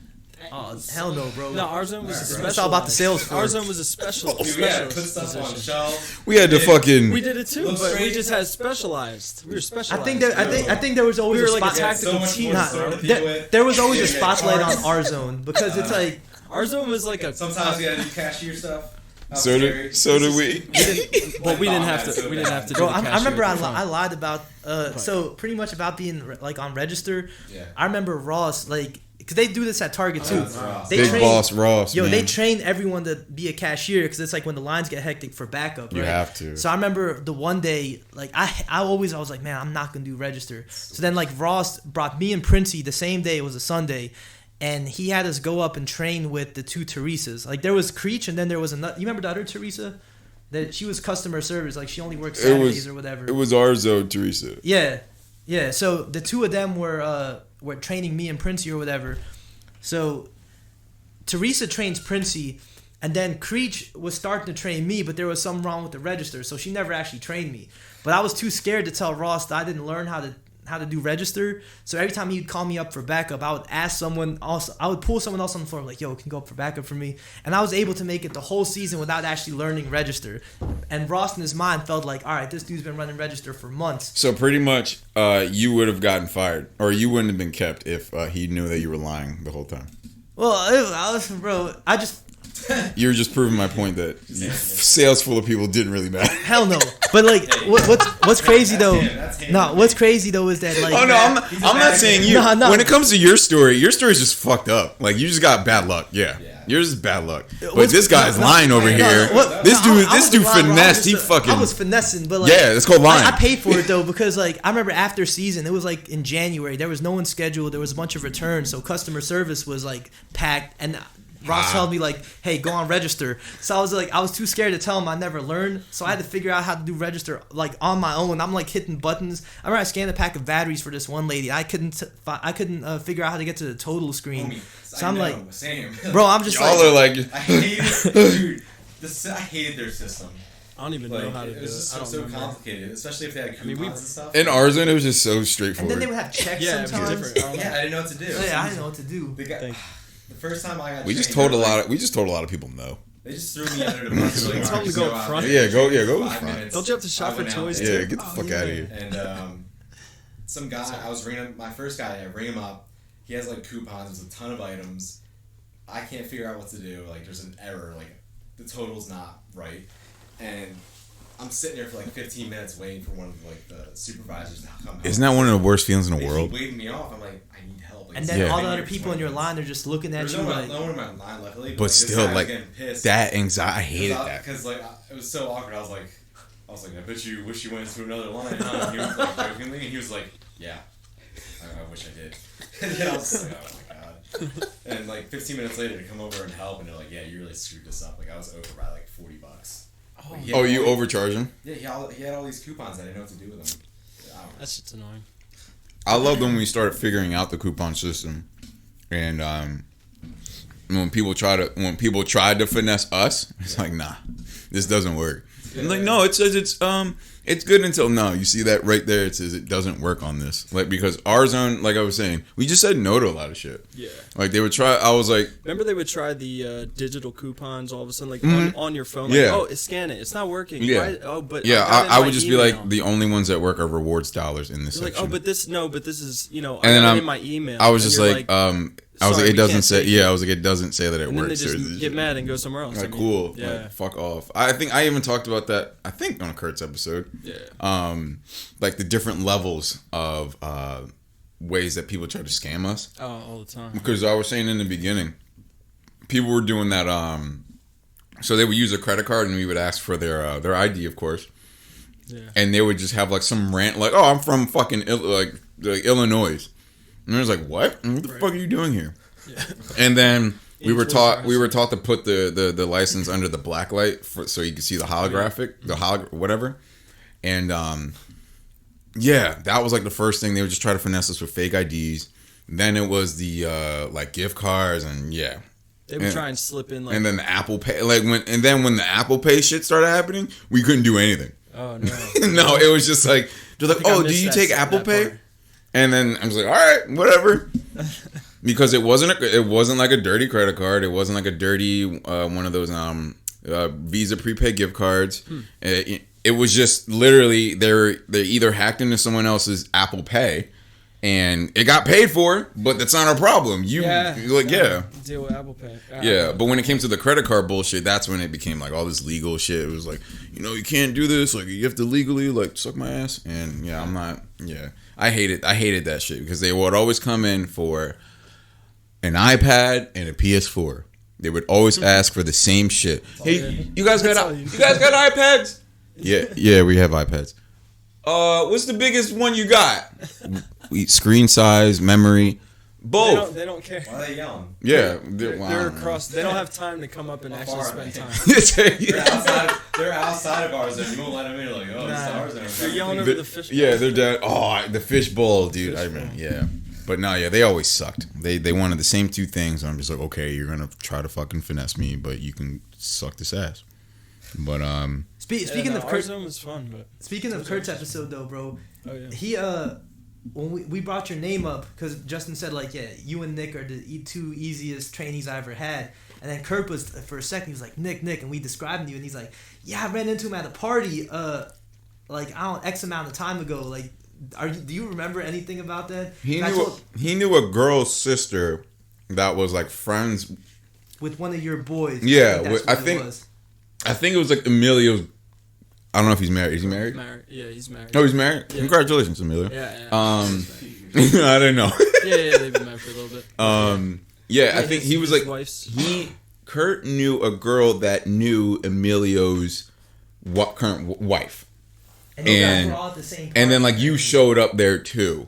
Oh hell no, bro. No, Arzone was a special. It's all about the sales force. Arzone was a special. Dude, we had to put special stuff on position. shelves. We had to fucking. We did it too, Look but we straight. just had specialized. We were specialized. I think there was always We were a like a spot. tactical much team. more to sort of deal with. There was always a Yeah, yeah, spotlight on cards. our zone because it's like Arzone was like a. Sometimes we had to do cashier stuff. So do we. But we didn't have to. We didn't have to. bro. do the I remember cashier. I lied about so pretty much about being like on register. Yeah. I remember Ross like because they do this at Target too. Ross. They Big train- boss Ross. Yo, man. they train everyone to be a cashier because it's like when the lines get hectic for backup. You right? have to. So I remember the one day, like I was like, man, I'm not gonna do register. So then like Ross brought me and Princey the same day. It was a Sunday, and he had us go up and train with the two Teresas. Like there was Creech, and then there was another. You remember the other Teresa? That she was customer service. Like she only worked Saturdays or whatever. It was Arzo, Teresa. Yeah. So the two of them were training me and Princey or whatever. So Teresa trains Princey, and then Creech was starting to train me, but there was something wrong with the register, so she never actually trained me. But I was too scared to tell Ross that I didn't learn how to do register. So every time he'd call me up for backup, I would ask someone else. I would pull someone else on the floor, like, "Yo, can you go up for backup for me?" And I was able to make it the whole season without actually learning register. And Ross in his mind felt like, "All right, this dude's been running register for months." So pretty much, you would have gotten fired, or you wouldn't have been kept if he knew that you were lying the whole time. Well, I just You were just proving my point that sales full of people didn't really matter. hell no. But like, what's crazy though? What's crazy though is that like. Oh no, I'm not saying you. No. When it comes to your story's just fucked up. Like you just got bad luck. Yeah. Yours is bad luck. But What's- this guy's lying over here. This dude finessed. He fucking. I was finessing, but like. Yeah, it's called lying. I paid for it though because like I remember after season, it was like in January. There was no one scheduled. There was a bunch of returns, so customer service was like packed and. Ross told me like, "Hey, go on register." So I was too scared to tell him I never learned. So I had to figure out how to do register like on my own. I'm like hitting buttons. I remember I scanned a pack of batteries for this one lady. I couldn't figure out how to get to the total screen. Homie, So I'm like, same. bro, I'm just Y'all like, are like. I hated, dude. I hated their system. I don't even know how to do it was it. I just don't so remember. complicated, especially if they had coupons and stuff. In our zone, it was just so And straightforward. then they would have checks Yeah, it'd be sometimes. different. Yeah, I didn't know what to do. Oh, yeah, I didn't know what to do. The first time I got we just trained, told a they were lot. We just told a lot of people no. They just threw me under the bus. Like, Tell them to go up front. Yeah, go in 5 front. minutes. Don't you have to shop I for went out toys there. Yeah, get the fuck out of here. And some guy, I was ringing up, my first guy, I ring him up. He has like coupons, there's a ton of items. I can't figure out what to do. Like, there's an error, like, the total's not right. And I'm sitting there for like 15 minutes waiting for one of like the supervisors to come help. Isn't that one of the worst feelings in the They world? keep waving me off. I'm like, I need help. Like, And then Yeah. all the other people in your line, they're just looking at There's you no like... one in my line, luckily. But like, this still, guy was like, getting pissed. That anxiety, I hated that. Because like it was so awkward. I was like, I bet you wish you went to another line. Huh? And he was like jokingly, and he was like, yeah, I wish I did. And then I was just like, oh my god. And like 15 minutes later, to come over and help, and they're like, yeah, you really screwed this up. Like I was over by like $40. Like, Oh, you overcharge him? Yeah, he had all these coupons. I didn't know what to do with them. I don't know. That shit's annoying. I loved when we started figuring out the coupon system, and when people tried to finesse us, it's like, nah, this doesn't work. I'm like, no, it says it's good until no. You see that right there? It says it doesn't work on this. Like, because our zone, like I was saying, we just said no to a lot of shit. Yeah. Like they would try. I was like, Remember they would try the digital coupons all of a sudden, like on your phone. Like, Yeah. oh, scan it. It's not working. Yeah. Why? Oh, but yeah, got it in I my would just be email. like, the only ones that work are rewards dollars in this You're like, section. oh, but this is, I And then got it in my email. I was And just you're like, I was sorry, like, it we doesn't can't say. take Yeah, it. I was like, it doesn't say that it and then they works. just get mad and go somewhere else. Like, cool. Yeah. Like, fuck off. I think I even talked about that. I think on Kurt's episode. Yeah. Like the different levels of ways that people try to scam us. Oh, all the time. Because I was saying in the beginning, people were doing that. So they would use a credit card, and we would ask for their ID, of course. Yeah. And they would just have like some rant, like, "Oh, I'm from fucking like Illinois," and I was like, "What? What the fuck are you doing here?" Yeah. And then we were taught Influencers. to put the license under the black light so you could see the holographic, whatever. And yeah, that was like the first thing. They would just try to finesse us with fake IDs. Then it was the like gift cards, and yeah. They would try and slip in like. And then the Apple Pay, when the Apple Pay shit started happening, we couldn't do anything. Oh no. No, it was just like they're like, I think I "Oh, do missed you that- take that Apple Pay?" part. And then I was like, "All right, whatever," because it wasn't like a dirty credit card. It wasn't like a dirty one of those Visa prepaid gift cards. It was just literally they either hacked into someone else's Apple Pay, and it got paid for, but that's not our problem. You're like, yeah. Deal with Apple Pay. Yeah, but when it came to the credit card bullshit, that's when it became like all this legal shit. It was like, you can't do this. Like, you have to legally like suck my ass. And yeah, I'm not. Yeah, I hated that shit because they would always come in for an iPad and a PS4. They would always ask for the same shit. Hey, you guys got iPads? Yeah, we have iPads. What's the biggest one you got? Screen size, memory. Both. They don't care. Why are they yelling? Yeah, They're across. They don't have time to come up and How actually far are spend they? time. They're outside of ours, and you won't let them in. You're like, oh, this is ours. And They're yelling over the fish. Yeah, they're dead. Oh, the fish bowl, dude. I remember. Yeah, but no, yeah, they always sucked. They wanted the same two things. And I'm just like, okay, you're gonna try to fucking finesse me, but you can suck this ass. But Speaking of our Kurt, zone was fun, but speaking of Kurt's episode though, bro, oh yeah. he when we brought your name up because Justin said like, yeah, you and Nick are the two easiest trainees I ever had, and then Kurt was for a second he was like Nick, and we described you, and he's like, yeah, I ran into him at a party like I don't X amount of time ago. Like, do you remember anything about that? he knew a girl's sister that was like friends with one of your boys. Yeah, I think that's I think it was like Emilio's. I don't know if he's married. Is he married? Yeah, he's married. Oh, he's married. Yeah. Congratulations, Emilio. Yeah. I don't know. Yeah, they've been married for a little bit. Yeah, I think he was like wife's. Kurt knew a girl that knew Emilio's current wife, and you guys were all at the same and then party. like you showed up there too,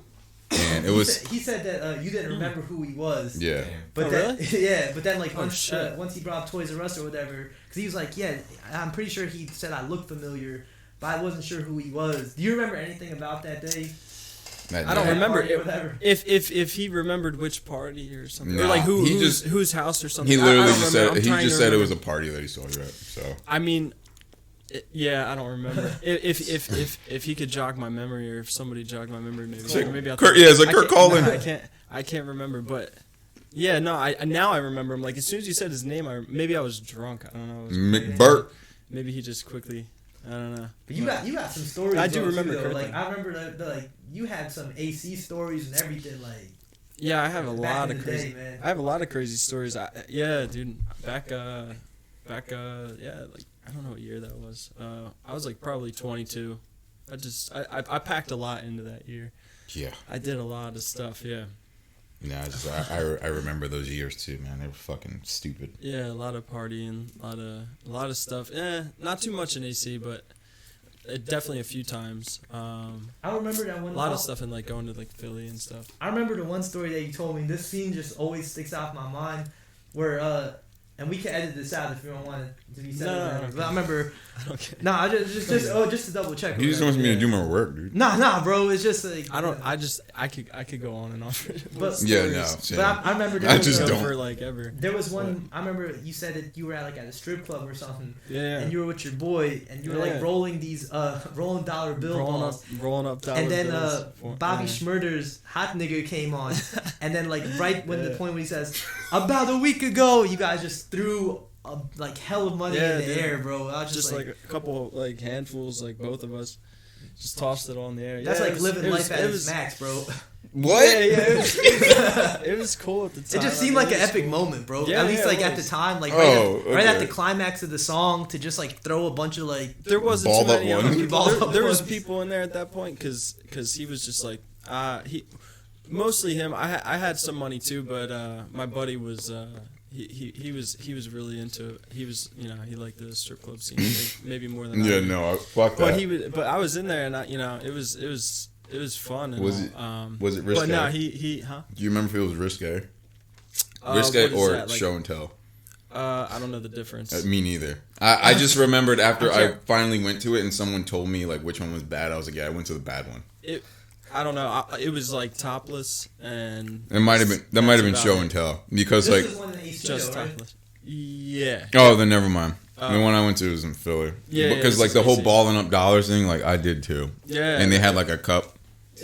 and it was. He said that you didn't remember who he was. Yeah. But Oh, then, really? yeah, but then like Oh, shit. once he brought up Toys R Us or whatever, because he was like, yeah, I'm pretty sure he said I looked familiar, but I wasn't sure who he was. Do you remember anything about that day? I don't remember Party or whatever. if he remembered which party or something, Nah, or like he whose house or something. He literally I don't just remember. said I'm trying to it was remember. a party that he saw you at. So I mean, Yeah, I don't remember. If he could jog my memory, or if somebody jogged my memory, maybe. It's like Or maybe I'll Kurt, yeah, it's like I Kurt can't- Collin. no, I can't remember, but yeah, no, now I remember him. Like as soon as you said his name, maybe I was drunk. I don't know. McBurt. Maybe he just quickly. I don't know. But you got some stories. I do though, remember too, though. Like Kirkland. I remember like you had some AC stories and everything. Like Yeah, I have a back lot in of the crazy. day, man. I have a lot of crazy stories. Yeah, dude. Back, yeah, like I don't know what year that was. I was like probably 22. I packed a lot into that year. Yeah. I did a lot of stuff. Yeah. Yeah, I remember those years too, man. They were fucking stupid. Yeah, a lot of partying, a lot of stuff. Not too much in AC, but definitely a few times. I remember that one. A lot of stuff in like going to like Philly and stuff. I remember the one story that you told me. This scene just always sticks out in my mind, where and we can edit this out if you don't want it to be said. No, but I remember. Okay. Nah, just to double check. He just wants me to do my work, dude. Nah, bro. It's just like I could go on and on. But Yeah, no. But I remember there I was just a- don't. For like ever. There was one. I remember you said that you were at a strip club or something, Yeah. and you were with your boy, and you were Yeah. like rolling these rolling dollar bill balls. rolling up dollar And then bills. Bobby Yeah. Schmurder's Hot Nigger came on, and then like right when the point when he says about a week ago, you guys just threw like hell of money in the dude. air, bro. I was Just like a couple like handfuls, like both of us, just tossed it all in the air. that's Yeah, like living life at it its was max, bro. What? Yeah, it was cool at the time. It just seemed I like mean, an it was epic cool. moment, bro. Yeah, at least yeah, like it at the was. time, like Oh, right at okay. the climax of the song to just like throw a bunch of like There wasn't Balled too up many one. other people. Balled up There was ones. people in there at that point because he was just like mostly him. I had some money too, but my buddy was he was really into it. He was he liked the strip club scene maybe more than I Yeah, did. no, fuck But that. I was in there and it was fun. And Was all, it- was it risque? But no, he huh? Do you remember if it was risque? What Risque is or that, like- show and tell? I don't know the difference. Me neither. I just remembered after I I can't- finally went to it and someone told me like which one was bad. I was like, yeah, I went to the bad one. I don't know. It was like topless and It might have been that's show about and tell because this like is one in AC, just though, right? topless. Yeah. oh then never mind. The one I went to was in Philly. Yeah, because yeah, like the whole AC. balling up dollars thing, like I did too. Yeah. And they had like a cup.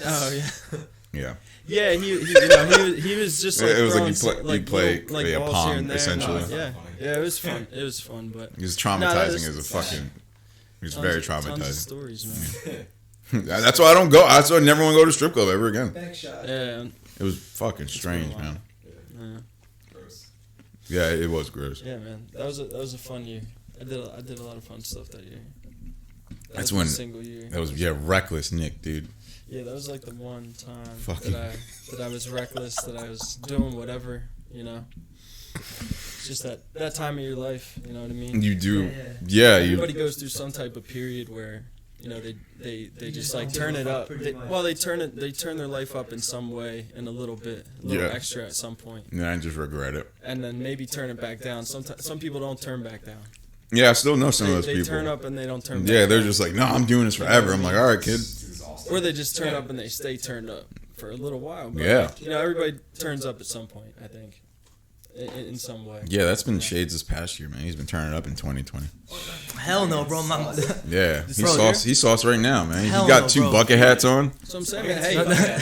Oh yeah. Yeah. Yeah, he was just like It was like throwing you play little, a balls pong, here and there. essentially. Yeah, yeah, it was fun. It was fun, but It was No, traumatizing that was- as a fucking. It was tons very of- Tons of traumatizing. stories, man. That's why I don't go. That's why I never want to go to strip club ever again. Back shot. Yeah, It was fucking strange, wild. man. yeah, Gross. Yeah, it was gross. yeah, man. That was a fun year. I did a lot of fun stuff that year. That's was my when- single year. That was reckless Nick, dude. Yeah, that was like the one time Fucking- that I was reckless, that I was doing whatever, It's just that time of your life, you know what I mean? You do, Yeah. yeah. You Everybody goes through some type of period where they just just like don't turn give it a fuck up. pretty much. They turn their life up in some way, and a little Yeah. extra at some point, I just regret it. and then maybe turn it back down. Some people don't turn back down. Yeah, I still know some They, of those they people. turn up and they don't turn back. Yeah, they're down. just like, no, I'm doing this forever. I'm like, all right, kid. It's exhausting. Or they just turn up and they stay turned up for a little while. But, Yeah. everybody turns up at some point, I think, in some way. Yeah, that's been Shades this past year, man. He's been turning up in 2020. Hell no, bro. Yeah, Bro, he's sauce right now, man. He Hell got no, 2 bro. bucket hats on. So I'm saying, hey,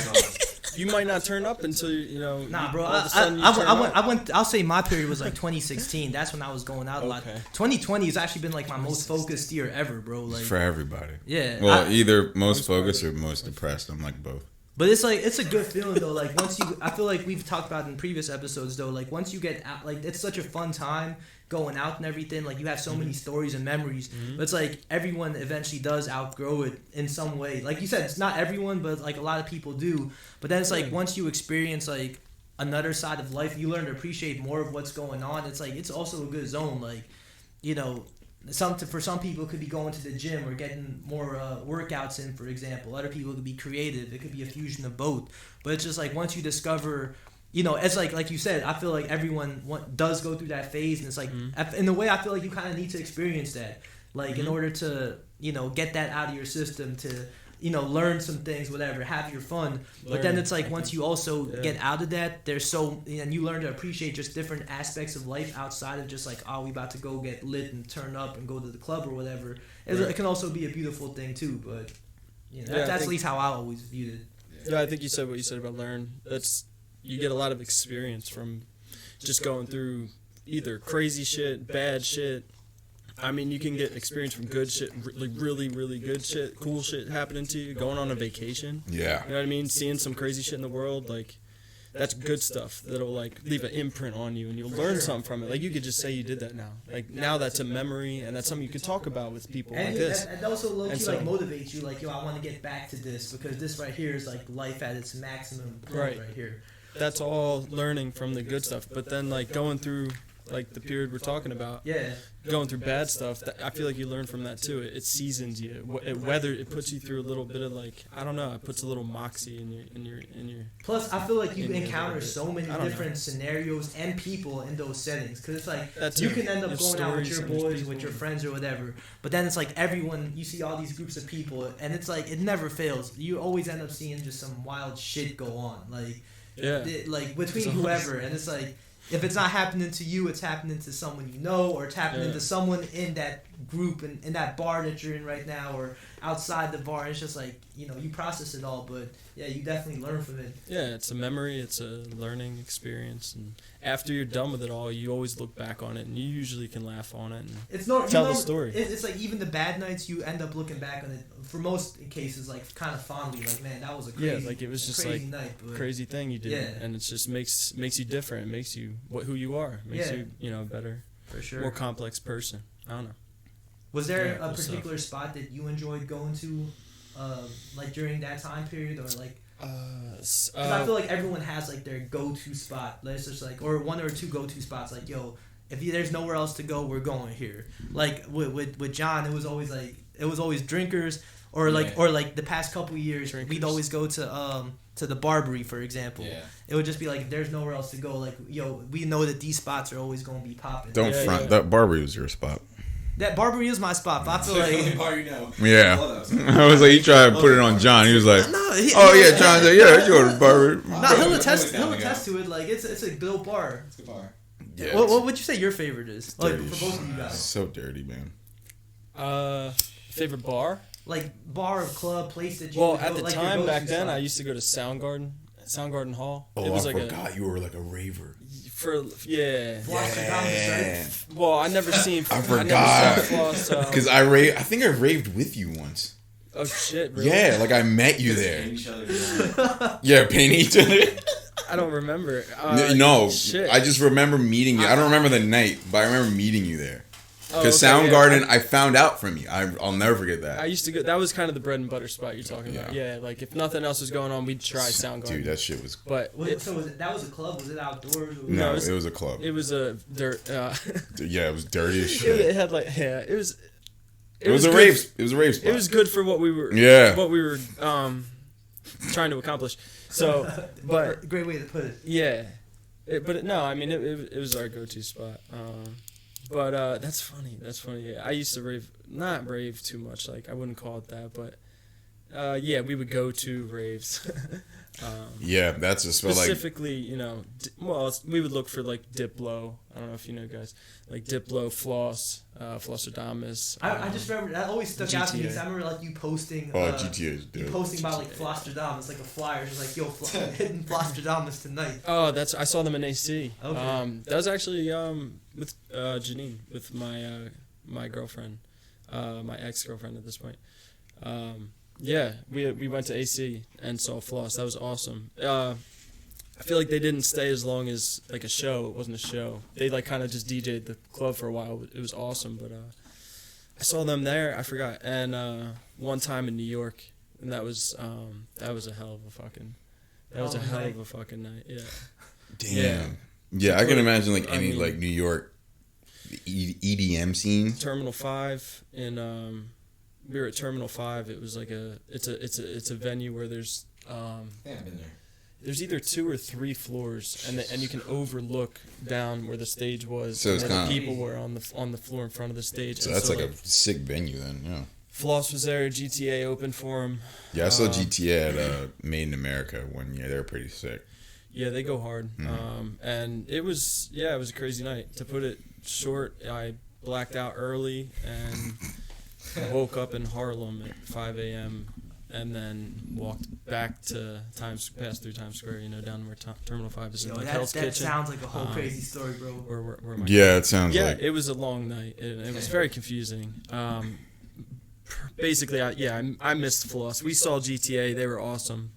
you might not turn up until Nah, bro. all of a sudden you turn I up. went. I'll say my period was like 2016. That's when I was going out a lot. Okay. 2020 has actually been like my most focused year ever, bro. Like, For everybody. yeah. Well, either most focused or most depressed. I'm like both. But it's like it's a good feeling though. Like once you, I feel like we've talked about in previous episodes though. Like once you get out, like it's such a fun time going out and everything. Like you have so many stories and memories. But it's like everyone eventually does outgrow it in some way. Like you said, it's not everyone, but like a lot of people do. But then it's like once you experience like another side of life, you learn to appreciate more of what's going on. It's like it's also a good zone. Like for some people it could be going to the gym or getting more workouts in, for example. Other people could be creative. It could be a fusion of both. But it's just like once you discover, it's like you said, I feel like everyone does go through that phase, and it's like in a way I feel like you kind of need to experience that, like in order to get that out of your system, to learn some things, whatever, have your fun. But then it's like once you also get out of that, and you learn to appreciate just different aspects of life outside of just like, oh, we about to go get lit and turn up and go to the club or whatever. It can also be a beautiful thing too, but that's at least how I always viewed it. Yeah, I think you said what you said about learn. You get a lot of experience from just going through either crazy shit, bad shit. I mean, you can get experience from good shit, like really, really good shit, cool shit happening to you, going on a vacation. Yeah. You know what I mean? Seeing some crazy shit in the world, like, that's good stuff that'll, like, leave an imprint on you, and you'll learn something from it. Like, you could just say you did that now. Like, now that's a memory, and that's something you can talk about with people like this. And also, low-key, like, motivates you, like, yo, I want to get back to this, because this right here is, like, life at its maximum point right here. That's all learning from the good stuff. But then, like, going through, like, the period we're talking about, going through bad stuff, I feel like you learn from that too. It seasons you. It puts you through a little bit of, like, I don't know, it puts a little moxie in your. Plus, I feel like you encounter so many different scenarios and people in those settings, because it's like you can end up going out with your boys, with your friends or whatever, but then it's like everyone, you see all these groups of people, and it's like it never fails. You always end up seeing just some wild shit go on, like like between whoever, and it's like, if it's not happening to you, it's happening to someone you know, or it's happening to someone in that group and in that bar that you're in right now, or outside the bar. It's just like, you process it all, but you definitely learn from it. Yeah, it's a memory, it's a learning experience, and after you're done with it all, you always look back on it, and you usually can laugh on it and tell the story. It's like even the bad nights, you end up looking back on it, for most cases, like kind of fondly, like, man, that was a crazy, like it was just crazy like night, but crazy thing you did, and it just makes you different. It makes you who you are. It makes you a better, for sure, more complex person. I don't know. Was there a particular spot that you enjoyed going to, like during that time period, or like? Because I feel like everyone has like their go-to spot. Let's just like, or one or two go-to spots. Like, yo, if there's nowhere else to go, we're going here. Like with John, it was always drinkers, or like the past couple years, we'd always go to the Barbary, for example. Yeah. It would just be like, if there's nowhere else to go, like, yo, we know that these spots are always going to be popping. Don't front. That Barbary was your spot. That Barbary is my spot, but I feel like... bar you know. Yeah. I was like, he tried to put it on John. He was like, John's like, yeah, you go to Barbary. He'll attest to it. Like, it's a good bar. It's a good bar. Yeah. What would you say your favorite is? Like, for both of you guys. So dirty, man. Favorite bar? Like, bar or club, place that you... Well, at the time, back then, I used to go to Soundgarden Hall. Oh, I forgot you were like a raver. Well, I never seen. I forgot because I think I raved with you once. Oh shit! Really? Yeah, like I met you there. Painting each other. I don't remember. No, shit. I just remember meeting you. I don't remember the night, but I remember meeting you there. Because Soundgarden, I found out from you. I'll never forget that. I used to go. That was kind of the bread and butter spot you're talking about. Yeah, like if nothing else was going on, we'd try Soundgarden. Dude, that shit was. But that was a club? Was it outdoors? No, it was a club. It was a dirt. Yeah, it was dirty as shit. It had like it was. It was a rave. It was a rave spot. It was good for what we were. What we were trying to accomplish. So, but great way to put it. Yeah, it was our go-to spot. But that's funny. Yeah, I used to not rave too much. Like I wouldn't call it that, but we would go to raves. That's a spell. Specifically, we would look for like Diplo. I don't know if you know guys like Diplo, Floss, Flosstradamus. I just remember that always stuck out to me because I remember like you posting. GTA. You posting about like Flosstradamus, like a flyer, just like, yo, hitting Flosstradamus tonight. Oh, I saw them in AC. Okay. That was actually with Janine, with my girlfriend, my ex-girlfriend at this point. We went to AC and saw Floss. That was awesome. I feel like they didn't stay as long as like a show. It wasn't a show. They like kind of just DJ'd the club for a while. It was awesome, but I saw them there. I forgot. And one time in New York, and that was a hell of a fucking. That was a hell of a fucking night. Yeah. Damn. Yeah, I can imagine like any like New York EDM scene. Terminal 5 in we were at Terminal 5. It was like it's a venue where there's I've been there. There's either 2 or 3 floors, and you can overlook down where the stage was. So it's and the people were on the floor in front of the stage. So that's like a sick venue then, yeah. Floss was there. GTA opened for him. Yeah, I saw GTA at Made in America one year. They were pretty sick. Yeah, they go hard. And it was a crazy night. To put it short, I blacked out early and woke up in Harlem at 5 a.m. and then walked back to passed through Times Square, down where Terminal 5 is in like Hell's Kitchen. That sounds like a whole crazy story, bro. Yeah, it sounds like. Yeah, it was a long night. It was very confusing. Basically, I missed Floss. We saw GTA. They were awesome.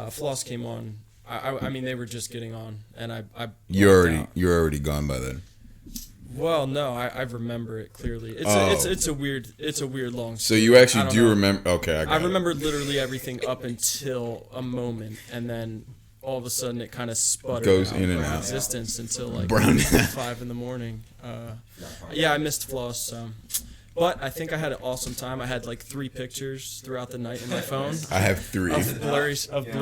Floss came on. I mean, they were just getting on, and I You're already gone by then. Well, no, I remember it clearly. It's a weird long story. So you actually do remember? Okay, I remember literally everything up until a moment, and then all of a sudden it kind of sputtered. Goes in and out. Existence until like Brown. 5 in the morning. I missed Floss. But I think I had an awesome time. I had like 3 pictures throughout the night in my phone. I have 3.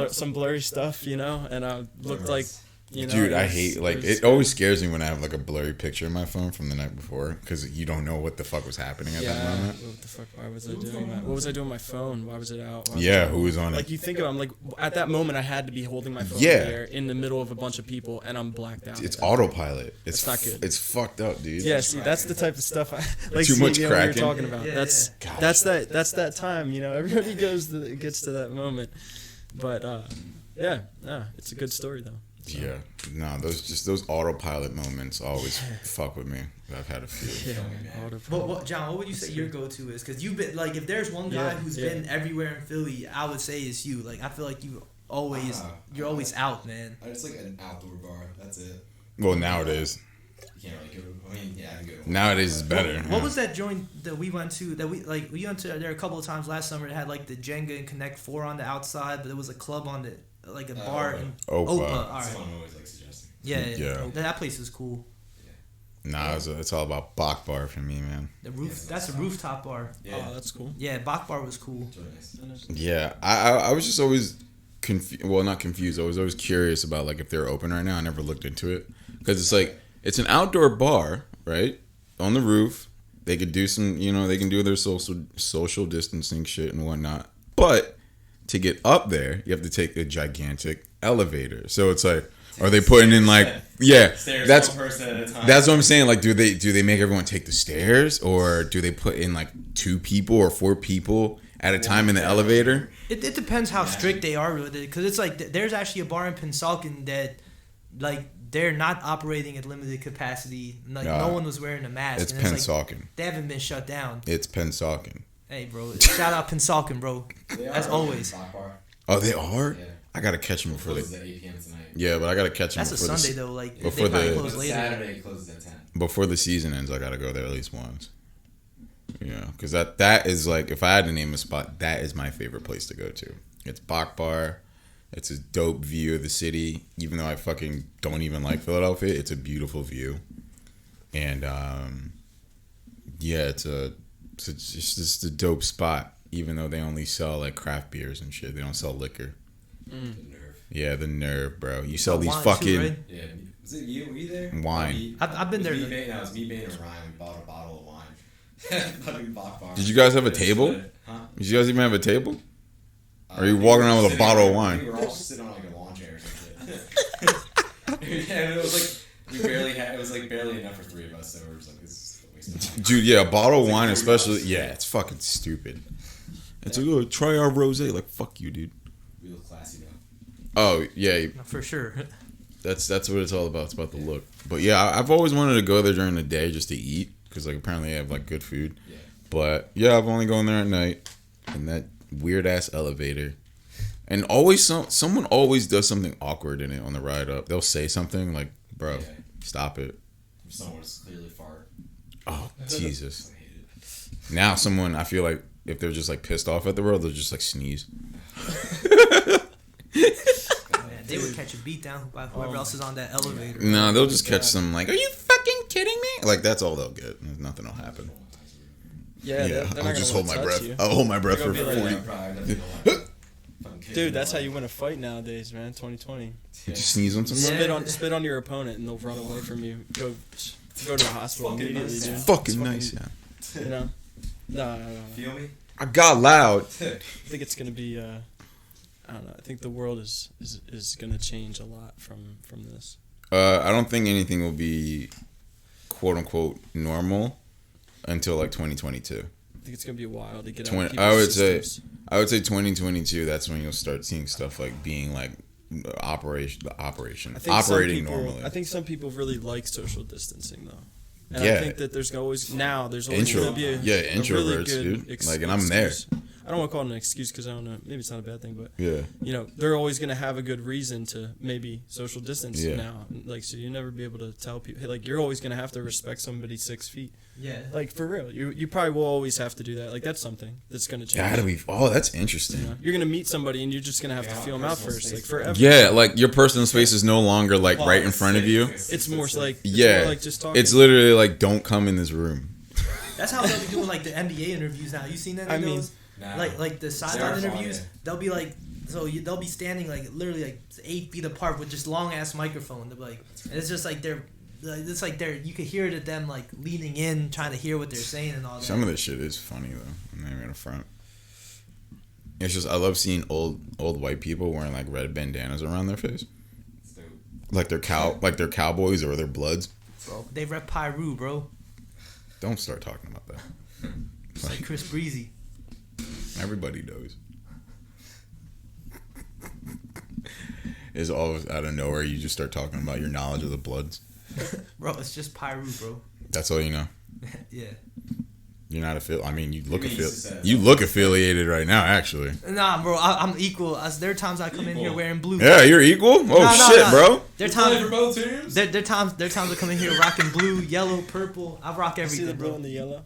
Some blurry stuff, and I looked like, Dude, I hate, it always scares me when I have like a blurry picture in my phone from the night before because you don't know what the fuck was happening at that moment. What the fuck? Why was I doing that? What was I doing with my phone? Why was it out? Who was on it? Like, you think of it, I'm like, at that moment I had to be holding my phone there in the middle of a bunch of people and I'm blacked out. It's autopilot. It's not good. It's fucked up, dude. Yeah, see, that's the type of stuff I like. Too much cracking. You're talking about. Yeah, That's that time. Everybody gets to that moment. But it's a good story though. So. Yeah, no, those autopilot moments always fuck with me. I've had a few. But John, what would you say your go-to is? Because you've been like, if there's one guy who's been everywhere in Philly, I would say it's you. Like, I feel like you're always out, man. It's like an outdoor bar. That's it. Well, nowadays. You can't really go. I mean, I can go. Nowadays is better. What was that joint that we went to? We went to there a couple of times last summer. It had like the Jenga and Connect 4 on the outside, but there was a club on the. Like a bar in Opa. All right. Someone always like suggesting. Yeah. That place is cool. Nah, it's all about Bach Bar for me, man. The roof. That's a rooftop bar. Yeah. Oh, that's cool. Yeah, Bach Bar was cool. Nice. Yeah, I was just always confused. Well, not confused. I was always curious about like if they're open right now. I never looked into it because it's like it's an outdoor bar, right? On the roof. They could do some, they can do their social distancing shit and whatnot, but to get up there, you have to take a gigantic elevator. So it's like, are they putting in like, stairs that's one person at a time. That's what I'm saying. Like, do they make everyone take the stairs, or do they put in like 2 people or 4 people at a time in the elevator? It depends how strict they are with it, because it's like there's actually a bar in Pennsauken that like they're not operating at limited capacity. Like no one was wearing a mask. It's Pennsauken. Like, they haven't been shut down. It's Pennsauken. Hey, bro. Shout out Pennsauken, bro. As always. Oh, they are? Yeah. I gotta catch them before Closes at 8 p.m. tonight. Yeah, but I gotta catch them. That's a Sunday though. Like before they close later. Saturday closes at 10. Before the season ends, I gotta go there at least once. Yeah, because that is like, if I had to name a spot, that is my favorite place to go to. It's Bach Bar. It's a dope view of the city. Even though I fucking don't even like Philadelphia, it's a beautiful view. And it's just a dope spot. Even though they only sell like craft beers and shit, they don't sell liquor. The nerve. Yeah, the nerve, bro. You sell these wine fucking too, right? Yeah. Was it you? Were you there? Wine. I've been there. It was me, Bane, and Ryan. We bought a bottle of wine. Fucking Bach Bar. Did you guys have a table? Huh? Did you guys even have a table? Or are you walking around with a bottle of wine? We were all sitting on like a lawn chair or something. And it was like we barely had. It was like barely enough for 3 of us. So we were just like, this is a waste of time. Dude, yeah, a bottle of wine, especially. Yeah, it's fucking stupid. It's like, oh, try our rosé. Like, fuck you, dude. We look classy though. Oh yeah, For sure. that's what it's all about. It's about the look. But yeah, I've always wanted to go there during the day just to eat because like apparently they have like good food. Yeah. But yeah, I've only gone there at night in that weird ass elevator. And always someone always does something awkward in it on the ride up. They'll say something like, "Bro, stop it." Someone's clearly fart. Oh Jesus! I hate it. Now someone, I feel like if they're just like pissed off at the world, they'll just like sneeze. Man, they would catch a beat down by whoever else is on that elevator. No, they'll just catch some like, "Are you fucking kidding me?" Like that's all they'll get. Nothing will happen. Yeah, they're not I'll just hold my touch breath. you. I'll hold my breath for They're gonna be 40. Dude, that's how you win a fight nowadays, man. 2020. Just sneeze on someone. Spit on your opponent, and they'll run away from you. Go to the hospital immediately, dude. Fucking nice, yeah. You know. No. Feel me? I got loud. I think it's gonna be. I don't know. I think the world is gonna change a lot from this. I don't think anything will be quote unquote normal until like 2022. I think it's gonna be a while to get out. 20, of I would systems. say 2022. That's when you'll start seeing stuff like being like operating normally. I think some people really like social distancing though. And Yeah. I think that there's always going to be a introverts, really good dude. Like, and I'm there. I don't want to call it an excuse because I don't know. Maybe it's not a bad thing, but Yeah. they're always going to have a good reason to maybe social distance Yeah. now. Like, so you never be able to tell people. Hey, like, you're always going to have to respect somebody 6 feet. Yeah. Like, for real, you probably will always have to do that. Like, that's something that's going to change. Gotta be. Oh, that's interesting. You're going to meet somebody and you're just going to have to feel them out personal first, space. like forever. Yeah, like your personal space is no longer like right in front of you. It's more like just talking. It's literally like don't come in this room. That's how they'll be doing like the NBA interviews now. You seen that? Like the sideline interviews, they'll be like, they'll be standing like literally like 8 feet apart with just long ass microphone. They'll be like, and it's just like you could hear it at them like leaning in, trying to hear what they're saying and all that. Some of this shit is funny though. I'm not even gonna front. It's just I love seeing old white people wearing like red bandanas around their face, like they're cowboys or they're Bloods. Bro, they rep Pyru, bro. Don't start talking about that. It's like Chris Breezy. Everybody knows. It's always out of nowhere. You just start talking about your knowledge of the Bloods. Bro, it's just Pyru, bro. That's all you know. Yeah. You're not affiliated. I mean, you look affiliated right now, actually. Nah, bro, I'm equal. There are times I come in here wearing blue. Yeah, you're equal. Oh shit, bro. There are times for both teams. There are times I come in here rocking blue, yellow, purple. I rock everything. See the blue bro. and the yellow.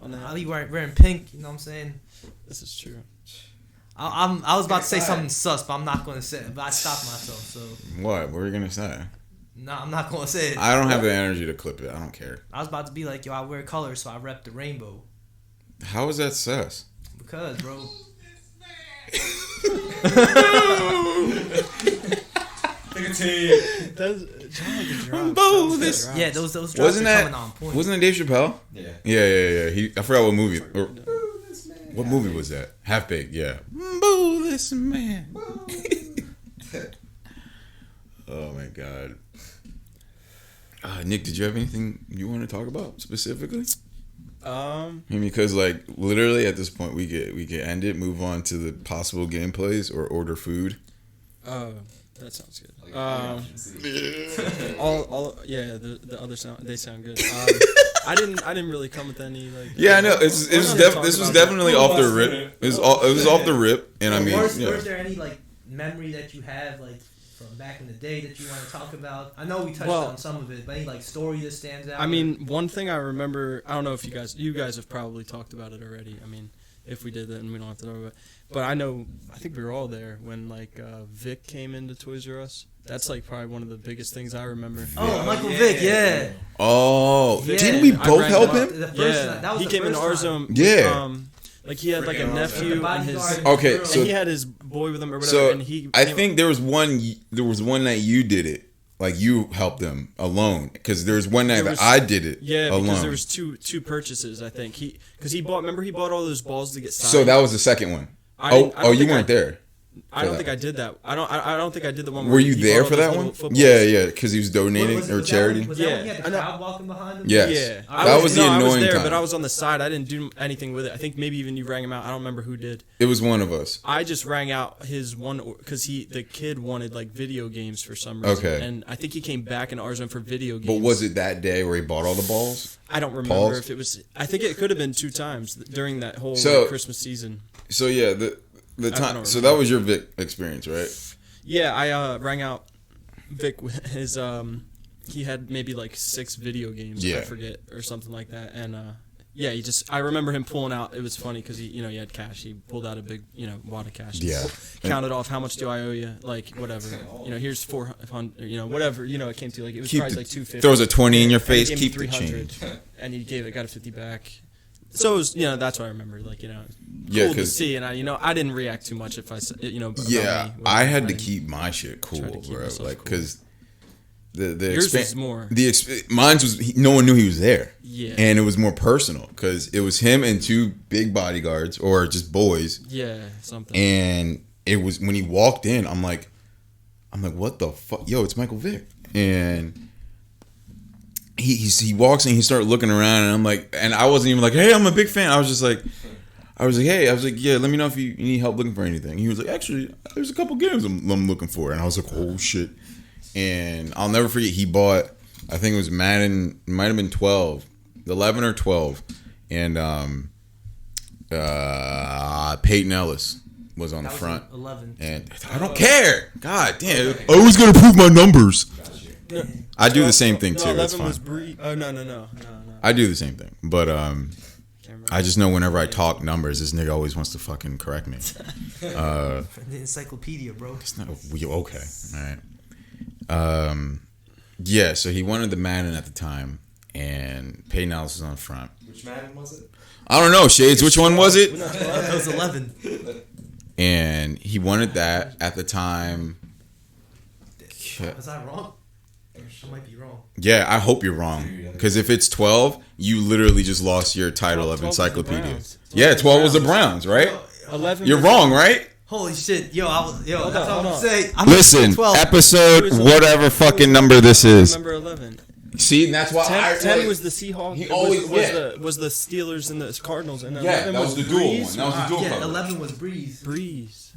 I'll be wearing pink. You know what I'm saying? This is true. I was about to say something sus, but I'm not going to say it. But I stopped myself. So What were you gonna say? nah, I'm not going to say it. I don't have the energy to clip it. I don't care. I was about to be like, yo, I wear colors, so I rep the rainbow. How is that sus? Because, bro. Yeah, those drops Wasn't are that coming on point. Wasn't it Dave Chappelle? Yeah. I forgot what movie. What movie was that? Half Baked. Yeah. Boo this man. Oh my god. Nick, did you have anything you want to talk about specifically? I mean, because like literally at this point we could end it, move on to the possible gameplays or order food. That sounds good. The other they sound good. I didn't really come with any like. Yeah, I know. This was definitely off the rip. It was off the rip, and I mean, was there any like memory that you have like from back in the day that you want to talk about? I know we touched on some of it, but any like story that stands out? I mean, one thing I remember. I don't know if you guys have probably talked about it already. I mean, if we did, then we don't have to talk about it. But I think we were all there when like Vick came into Toys R Us. That's like probably one of the biggest things I remember. Oh, Michael Vick, yeah. Oh, yeah. Didn't we both help him? That was he came into our zone. Yeah. Like he had like a nephew and his so and he had his boy with him or whatever. So and I think there was one night you did it. Like you helped them alone because there was one night that I did it. Yeah, alone. Because there was two purchases. I think he bought all those balls to get signed. So that was the second one. You weren't there. I don't think I did that. I don't think I did the one. Were you there for that one? Yeah, because he was donating or charity. Was that when he had the crowd walking behind him? Yes. Yeah, that was the annoying I was there, time. but I was on the side. I didn't do anything with it. I think maybe even you rang him out. I don't remember who did. It was one of us. I just rang out his one because the kid wanted like video games for some reason. Okay. And I think he came back in our zone for video games. But was it that day where he bought all the balls? I don't remember if it was. I think it could have been 2 times during that whole Christmas season. So yeah, the time. So that was your Vic experience, right? Yeah, I rang out Vic with his. He had maybe like 6 video games. I forget or something like that, and yeah, I remember him pulling out. It was funny because he had cash. He pulled out a big wad of cash. Yeah. Counted off how much do I owe you? Like whatever. Here's 400. Whatever. It came to like it was probably like 250. Throws a 20 in your face. Keep the change. And he got a 50 back. So it was, that's what I remember. Like, cool to see, and I didn't react too much if I, Yeah, I had to keep my shit cool, bro. Like, because Yours is more. Mine's was no one knew he was there. Yeah. And it was more personal because it was him and 2 big bodyguards or just boys. Yeah, something. And it was when he walked in, I'm like, what the fuck? Yo, it's Michael Vick. And he walks in, he started looking around, and I'm like, and I wasn't even like, hey, I'm a big fan. I was like, yeah, let me know if you need help looking for anything. He was like, actually, there's a couple games I'm looking for. And I was like, oh shit. And I'll never forget, he bought, I think it was Madden, it might have been 12, 11 or 12. And Peyton Ellis was on the front. 11. And I don't care. God damn. I always got to prove my numbers. I do the same thing too. No, It's 11 fine. was Bree. Oh, no. I do the same thing. But I just know whenever I talk numbers, this nigga always wants to fucking correct me. The encyclopedia, bro. It's not okay. All right. Yeah, so he wanted the Madden at the time, and Peyton Ellis was on the front. Which Madden was it? I don't know, Shades. Which one was it? It was 11. And he wanted that at the time. Was I wrong? I might be wrong. Yeah, I hope you're wrong. Because if it's 12, you literally just lost your title of encyclopedia. Yeah, 12 was the Browns, right? 11. You're wrong, right? Holy shit, yo! That's all I'm on. saying. Listen, 12. episode whatever fucking number this is. Number 11. See, and that's why 10 was the Seahawks. He always was the Steelers and the Cardinals, and Yeah, 11 that was the dual Breeze. one. That was the dual Yeah, cover. 11 was Breeze.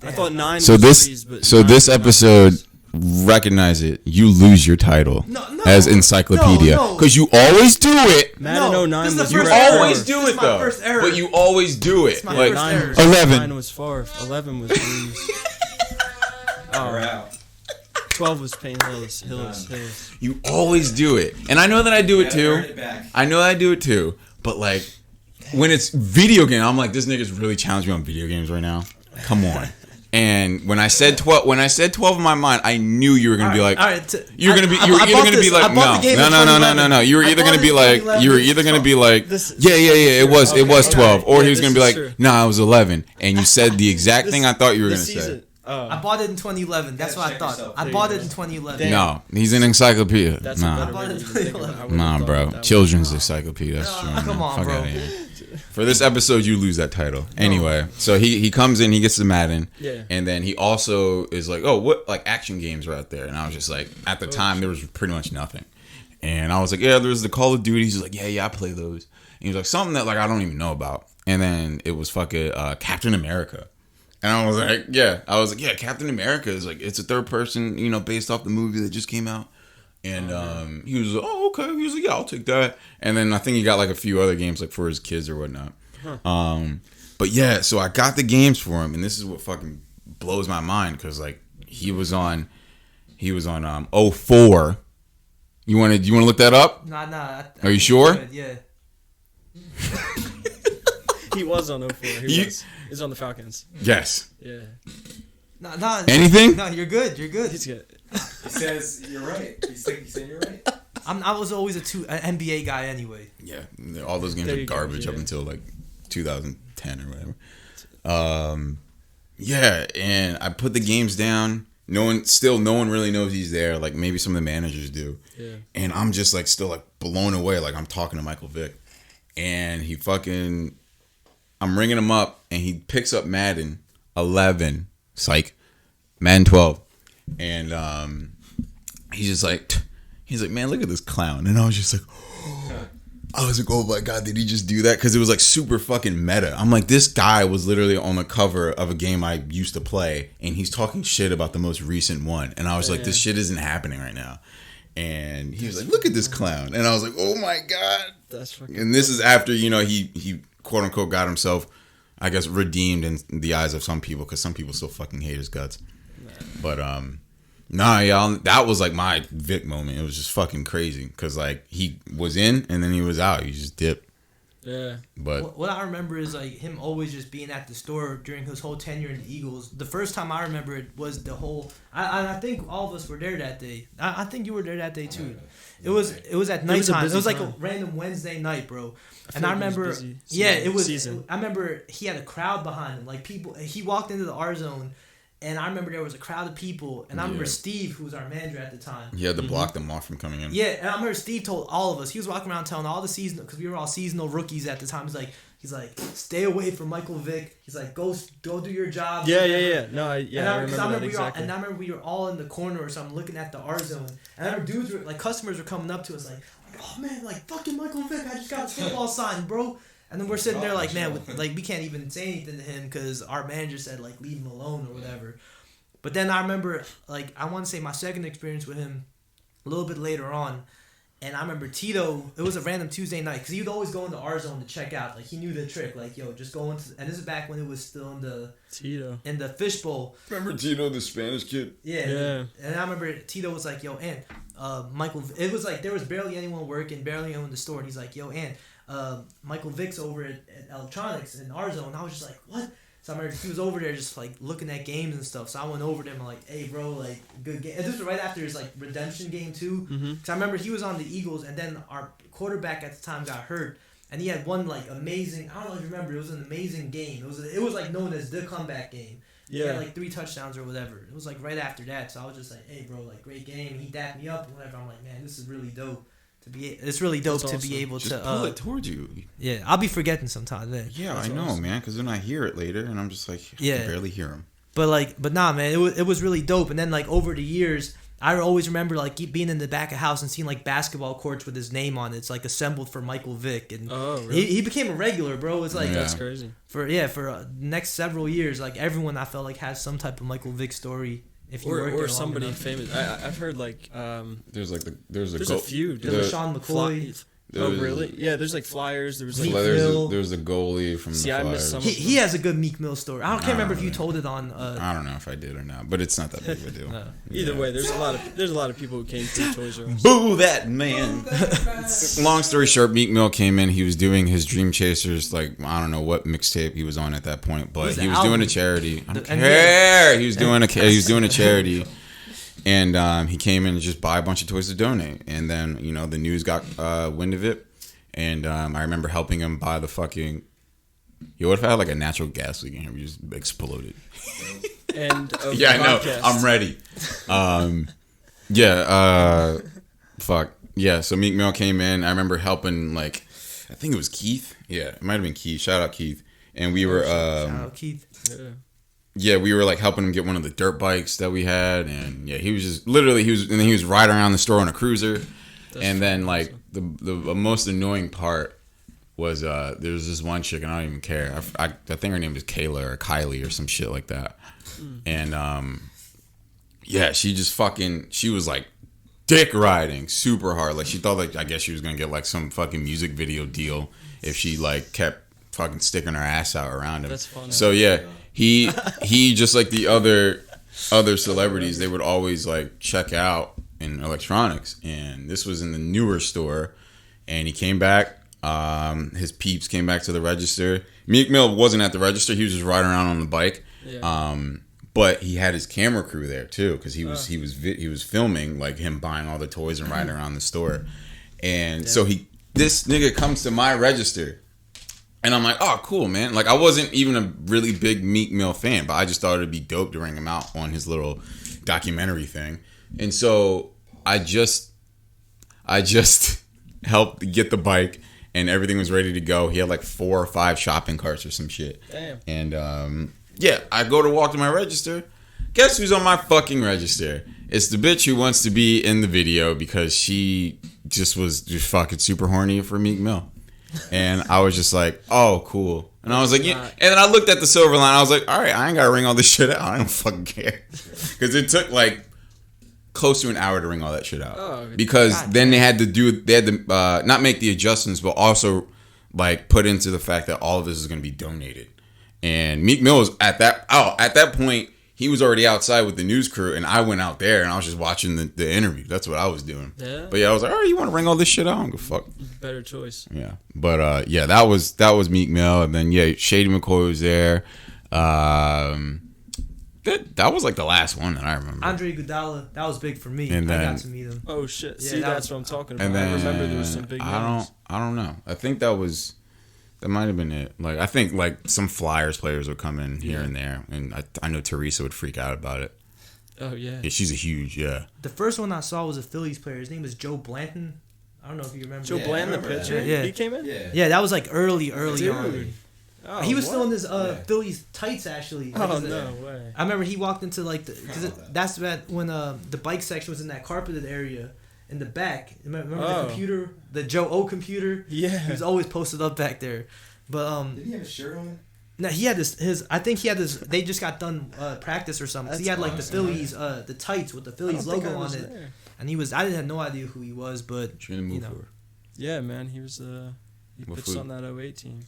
I thought 9 So was this, Breeze, but so 9 this was not episode, Breeze. recognize it. You lose your title No, as encyclopedia no. because you always do it. Madden No, 09 this is the was You first Brett error. always Favre. do This it is my though, first error. but you always do it. my Like first 9 error. was, 11. 9 was Favre. 11 was Breeze. We're out. 12 was Payne Hillis. you always do it, and I know that I do it Gotta earn too. it back. I know I do it too, but like when it's video game, I'm like, this nigga's really challenging me on video games right now. Come on. And when I said 12, in my mind, I knew you were gonna be like, you were either gonna be like, no. You were either gonna be like, yeah, it was 12, or he was gonna be like, nah, it was 11, and you said the exact thing I thought you were gonna say. I bought it in 2011. That's what I check thought. yourself. I bought it in 2011. No, he's an encyclopedia. That's Nah. a better way to think about it. I would've Nah, thought bro. that Children's encyclopedia. That's true. come man. on, Fuck bro. outta here. For this episode, you lose that title. Anyway, so he comes in, he gets the Madden, Yeah. and then he also is like, oh, what like action games are out there? And I was just like, at the time, there was pretty much nothing. And I was like, yeah, there's the Call of Duty. He's like, yeah, I play those. And he was like, something that like I don't even know about. And then it was fucking Captain America. And I was like, yeah, Captain America is like, it's a third person, based off the movie that just came out. And he was like, oh, okay. He was like, yeah, I'll take that. And then I think he got like a few other games like for his kids or whatnot. But yeah, so I got the games for him, and this is what fucking blows my mind because like he was on 04. You want to look that up? Nah. Are you sure? Yeah. He was on 04. He was on the Falcons. Yes. Yeah. Nah. Anything? No, you're good. He's good. He says you're right. He's saying you're right. I was always an NBA guy anyway. Yeah, all those games There are you go, garbage up yeah. until like 2010 or whatever. Yeah, and I put the games down. No one really knows he's there. Like maybe some of the managers do. Yeah. And I'm just like still like blown away. Like I'm talking to Michael Vick, and I'm ringing him up, and he picks up Madden 11, psych, Madden 12, and he's like, man, look at this clown, and I was just like, oh my god, did he just do that? Because it was like super fucking meta. I'm like, this guy was literally on the cover of a game I used to play, and he's talking shit about the most recent one, and I was like, this shit isn't happening right now. And he was like, look at this clown, and I was like, oh my god. That's fucking. And this is after he quote unquote got himself, I guess, redeemed in the eyes of some people, because some people still fucking hate his guts. But nah, y'all, that was like my Vic moment. It was just fucking crazy because like he was in and then he was out. He just dipped. Yeah. But what I remember is like him always just being at the store during his whole tenure in the Eagles. The first time I remember it was the whole. I think all of us were there that day. I think you were there that day too. It was at nighttime. It was like a random Wednesday night, bro. And I remember, it was. Season. I remember he had a crowd behind him, like people. He walked into the R zone, And I remember there was a crowd of people, and I remember Steve, who was our manager at the time. He had to block them off from coming in. Yeah, and I remember Steve told all of us. He was walking around telling all the seasonal, because we were all seasonal rookies at the time. He's like, stay away from Michael Vick. He's like, go do your job. Yeah. No, I remember that exactly. And I remember we were all in the corner or something looking at the R zone, and I remember dudes were like, customers were coming up to us like, oh man, like fucking Michael Vick, I just got a football sign, bro. And then we're sitting there like, man, like we can't even say anything to him because our manager said like leave him alone or whatever. But then I remember, like, I want to say my second experience with him a little bit later on. And I remember Tito, it was a random Tuesday night, because he would always go into our zone to check out. Like, he knew the trick. Like, yo, just go into, and this is back when it was still in the fishbowl. Remember Tito, the Spanish kid? Yeah. And I remember Tito was like, yo, Ant, Michael, it was like there was barely anyone working, barely anyone in the store. And he's like, yo, Ant, Michael Vick's over at Electronics in our zone. And I was just like, what? So I remember he was over there just like looking at games and stuff. So I went over to him and like, hey bro, like good game. And this was right after his like redemption game too. Because I remember he was on the Eagles, and then our quarterback at the time got hurt, and he had one like amazing. I don't know if you remember. It was an amazing game. It was like known as the comeback game. Yeah. He had like 3 touchdowns or whatever. It was like right after that. So I was just like, hey bro, like great game. He dapped me up and whatever. I'm like, man, this is really dope. It's really dope to be able just to pull it towards you. Yeah, I'll be forgetting sometimes. Yeah, I know, man, because then I hear it later, and I'm just like, I can barely hear him. But nah, man, it was really dope. And then like over the years, I always remember like being in the back of house and seeing like basketball courts with his name on it. It's like assembled for Michael Vick, and really? he became a regular, bro. It's like that's crazy. For the next several years, like everyone I felt like has some type of Michael Vick story. If you or somebody famous. I've heard like there's a few. There's Sean McCoy. Oh really? Yeah, there's like Flyers. There was like there's a goalie from the Flyers. He has a good Meek Mill story. I can't remember if you told it on. I don't know if I did or not, but it's not that big of a deal. Either way, there's a lot of people who came through Toys R Us. Boo that man! Long story short, Meek Mill came in. He was doing his Dream Chasers, like I don't know what mixtape he was on at that point, but he was doing a charity. I don't care. He was doing a charity. And he came in and just buy a bunch of toys to donate. And then, the news got wind of it. And I remember helping him buy the fucking... Yo, what if I had like a natural gas leak in here? We just exploded. And yeah, I know. I'm ready. Fuck. Yeah, so Meek Mill came in. I remember helping, like... I think it was Keith. Yeah, it might have been Keith. Shout out Keith. And we were... shout out Keith. Yeah, we were like helping him get one of the dirt bikes that we had, and yeah, he was just literally he was riding around the store on a cruiser, and then like the most annoying part was there was this one chick, and I don't even care. I think her name was Kayla or Kylie or some shit like that, and yeah, she was like dick riding super hard, like she thought like I guess she was gonna get like some fucking music video deal if she like kept fucking sticking her ass out around him. That's funny. So yeah. He just like the other celebrities, they would always like check out in electronics, and this was in the newer store, and he came back. His peeps came back to the register. Meek Mill wasn't at the register; he was just riding around on the bike. Yeah. But he had his camera crew there too, because he was filming like him buying all the toys and riding around the store, and so this nigga comes to my register. And I'm like, oh, cool, man. Like, I wasn't even a really big Meek Mill fan, but I just thought it'd be dope to ring him out on his little documentary thing. And so I just helped get the bike, and everything was ready to go. He had like 4 or 5 shopping carts or some shit. Damn. And yeah, I go to walk to my register. Guess who's on my fucking register? It's the bitch who wants to be in the video because she was just fucking super horny for Meek Mill. And I was just like, oh, cool. And I was like, yeah. And then I looked at the silver line. I was like, all right, I ain't got to ring all this shit out. I don't fucking care. Because it took like close to an hour to ring all that shit out. Oh, because then they had to not make the adjustments, but also like put into the fact that all of this is going to be donated. And Meek Mill was at that point, he was already outside with the news crew, and I went out there, and I was just watching the interview. That's what I was doing. Yeah. But yeah, I was like, all right, you want to ring all this shit out? I don't give a fuck. Better choice. Yeah. But yeah, that was Meek Mill, and then yeah, Shady McCoy was there. That was like the last one that I remember. Andre Iguodala, that was big for me. And then, I got to meet him. Oh shit! Yeah, see, that's what I'm talking about. And then, I remember there was some big names. I don't know. I think that was That might have been it. Like I think like some Flyers players would come in here and there, and I know Teresa would freak out about it. Oh yeah. Yeah, she's a huge The first one I saw was a Phillies player. His name was Joe Blanton. I don't know if you remember. Joe that. Bland, the pitcher. Yeah. He came in. Yeah, that was like early Dude. on. Oh, He was what? still in his Phillies tights actually. Like, Oh his, no way. I remember he walked into like that's when the bike section was in that carpeted area in the back. Remember the computer, the Joe O computer? Yeah. He was always posted up back there. But Did he have a shirt on? no, he had his. I think he had this. They just got done practice or something. So he had like the awesome. Phillies, the tights with the Phillies logo on it. There. And he was. I had no idea who he was, but Trying to move you know. forward. Yeah, man. He was he What pitched food? on that 08 team.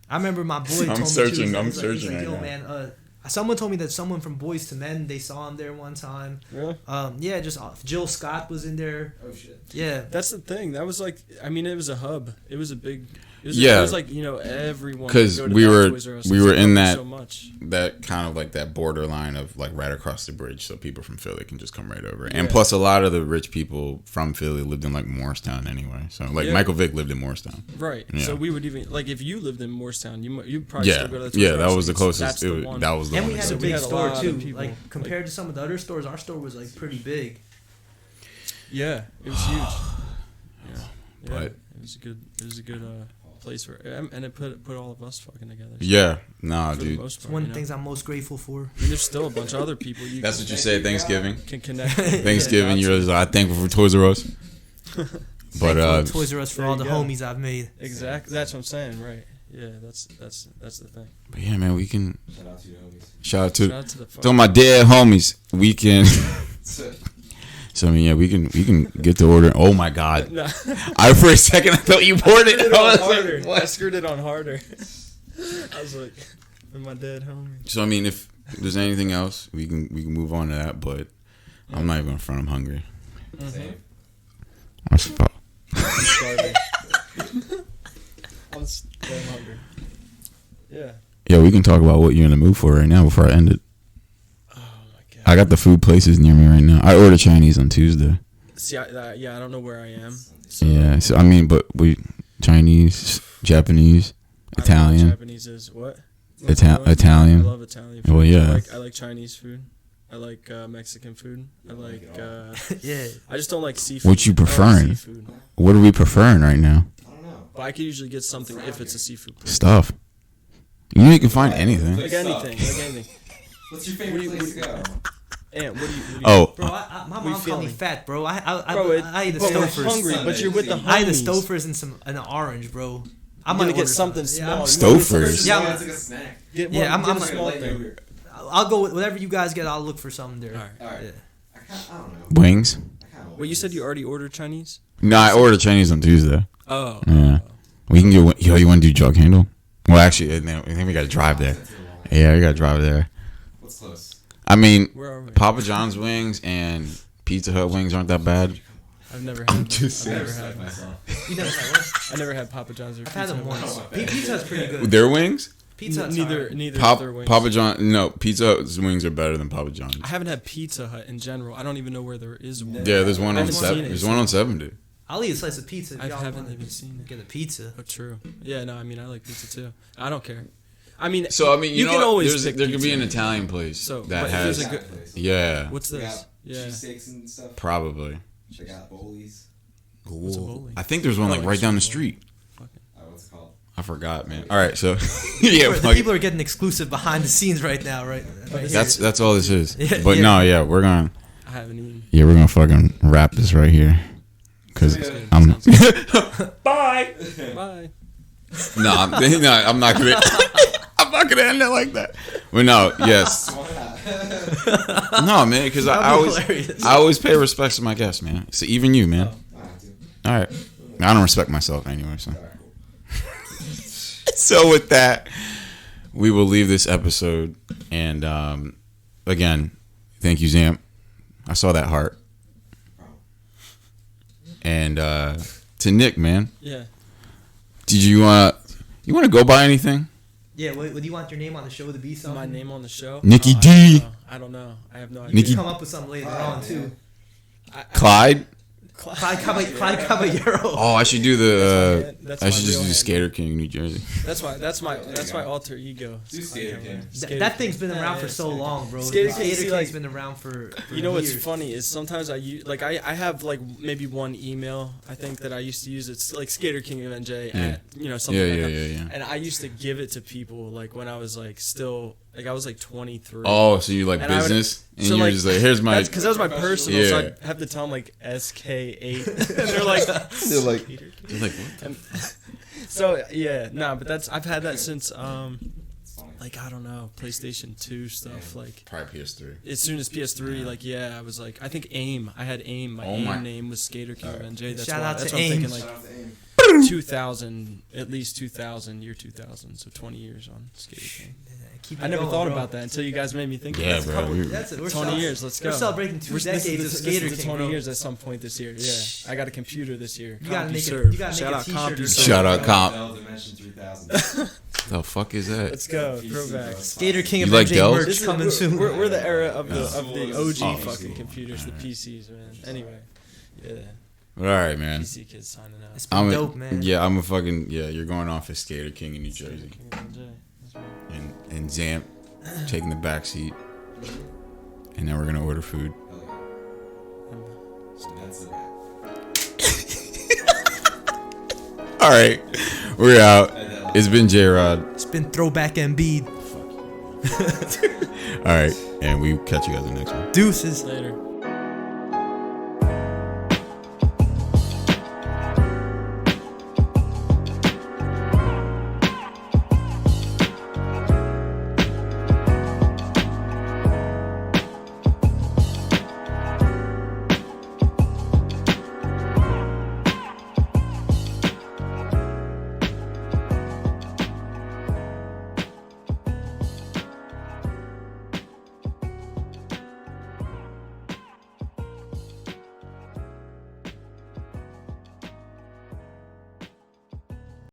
I remember my boy told I'm me searching, too, I'm he's like, searching right yo, now. man, someone told me that someone from Boys to Men, they saw him there one time. Really? Yeah, just Jill Scott was in there. Oh shit. Yeah. That's the thing. That was like, I mean, it was a hub. It was a big. It was, Yeah. It was like, you know, everyone. 'Cause would go to we that were- Toys R Us. we It's were like, in oh, that- so much. That kind of like that borderline of like right across the bridge, so people from Philly can just come right over. Yeah. And plus, a lot of the rich people from Philly lived in like Morristown anyway. So like Yeah. Michael Vick lived in Morristown. Right. Yeah. So we would even like if you lived in Morristown, you'd probably Yeah, still go to the Toys yeah, R that Us was the because closest. that's the one. That was the And one. we had that a we big had a store lot too. of people, Like like- compared to some of the other stores, our store was like pretty big. Yeah, it was huge. Yeah, But- it was a good place for, and it put all of us fucking together. Yeah, nah, for the dude. most It's part, one of you the know? things I'm most grateful for. I mean, there's still a bunch of other people you That's can, what you say. Thanksgiving. can connect. Thanksgiving, Yeah, you're like, thankful for Toys R Us. But Thankful Toys R Us for there all you the go. homies I've made. Exactly. That's what I'm saying. Right. Yeah. That's the thing. but yeah, man, we can Shout out to you, homies. shout out Shout to out to the to my dead homies. We can. So I mean, yeah, we can get to order. Oh my god! No. For a second I thought you poured it. I was harder. like, what? I screwed it on harder. I was like, with my dead homie. So I mean, if there's anything else, we can move on to that. But I'm not even in front. I'm hungry. Same. I'm sp- I'm starving. I'm damn hungry. Yeah. Yeah, we can talk about what you're in the mood for right now before I end it. Oh my god. I got the food places near me right now. I ordered Chinese on Tuesday. See, I don't know where I am. So Yeah, so I mean, but we Chinese, Japanese, I don't know what Italian, Japanese is what? Really? I Italian. love Italian food. Well, yeah. I like Chinese food. I like Mexican food. I like. Yeah. I just don't like seafood. What you I don't like preferring? seafood. What are we preferring right now? I don't know. But I could usually get something if it's a seafood place. Stuff. You know, you can find anything. Like anything. Like anything. What's your favorite place to go? And what do you? Oh, Bro, my What you mom called me feeling? fat, bro. I ate the Bro, you're Stofers. hungry, but you're with the homies. I ate the Stofers and an orange, bro. I'm gonna get something small. Stofers. Yeah, It's like a snack. Get Yeah, I'm- get I'm a like small Light thing. yogurt. I'll go with whatever you guys get. I'll look for something there. All right. All right. Yeah. I don't know. wings. I kinda Well, you said you already ordered Chinese. No, I ordered Chinese on Tuesday. Oh. Yeah. We can get. Yo, you want to do jug handle? Well, actually, I think we got to drive there. Yeah, we got to drive there. What's close? I mean, Where are we? Papa John's wings and Pizza Hut wings aren't that bad. I've never had. I'm just I've saying. never had. myself. You never had what? I never had Papa John's or I've had them Pizza Hut. once. Oh, Pizza Hut's pretty good. Their wings? Pizza Hut's Neither alright. neither is their wings. Papa John. No, Pizza Hut's wings are better than Papa John's. I haven't had Pizza Hut in general. I don't even know where there is one. Yeah, there's one I on haven't seen it. There's one on 70. I'll eat a slice of pizza. If I y'all haven't wanna even seen it. Get a pizza. Oh, true. Yeah, no, I mean, I like pizza too. I don't care. I mean, So I mean, you know, can what? always there pick could be pizza. an Italian place So, that but has. there's a good- Yeah, What's They this? got Yeah. cheesesteaks and stuff. probably. They got bowlies. What's a bowling? I think there's one like like right down the Super Bowl. street. What's it called? I forgot, man. All right, so yeah, The fuck it. people are getting exclusive behind the scenes right now, right? Right here. that's all this is. Yeah, But yeah. no, yeah, we're gonna I haven't eaten. we're gonna fucking wrap this right here, cause Yeah. I'm Bye. Bye. no, I'm not gonna I'm not gonna end it like that. But no, yes, no, man, because I That'd be always hilarious. I always pay respects to my guests, man. So even you, man. I have to. All right, I don't respect myself anyway. So. All right, cool. So with that, we will leave this episode. And again, thank you, Zamp. I saw that heart. And to Nick, man, Yeah. did you want to go buy anything? Yeah, would you want your name on the show to be something? My name on the show? Nikki Oh, D. I don't know. I have no idea. You Nikki- can come up with something later on too. Clyde? Clyde Caballero. Oh, I should do the. That's I my should just real do handle. Sk8rKing, New Jersey. That's my alter ego. Do Sk8rKing. That thing's been around for so long, bro. Sk8rKing, Sk8rKing's like, been around for You know what's years. funny is sometimes I have like maybe one email I think that I used to use. It's like Sk8rKing NJ at something like that. Yeah. And I used to give it to people like when I was like still like I was like 23. Oh, so you like And I would- business? And so, you're like, just like, here's my. Because that was my personal, so Yeah. I have to tell them like SK8, and they're like, They're like, what? And so yeah, but that's I've had that since It's funny. like I don't know PlayStation 2 stuff like Probably PS3. as soon as PS3 like I was like I think AIM I had AIM my Oh AIM my. name was Sk8rKing NJ that's Shout why out that's to what I'm AIM. thinking Shout like out to AIM. 2000 at least 2000 year 2000 so 20 years on Sk8rKing. Keep it I never going, thought bro. about that until you guys made me think. Yeah, of that. bro. That's it. We're 20 years, let's go. We're celebrating 2 decades of This is Sk8rKing, the 20 bro. years at some point this year. Yeah, I got a computer this year. You gotta make it. CompuServe. You gotta Shout make a out T-shirt. or CompuServe. Shout out Comp. Dell Dimension 3000. The fuck is that? Let's go. PC, Throwbacks. bro. Sk8rKing You of like MJ Dell? merch This is- coming soon. We're the era of the OG Oh, fucking cool. computers, the PCs, man. Anyway, yeah, All right, man. PC kids signing out. It's been I'm dope, man. Yeah, I'm a fucking You're going off as Sk8rKing in New Jersey, That's right. and Zamp taking the back seat, and then we're gonna order food. Hell yeah. And that's it. All right, we're out. It's been J-Rod. It's been throwback Embiid. All right, and we catch you guys in the next one. Deuces. Later.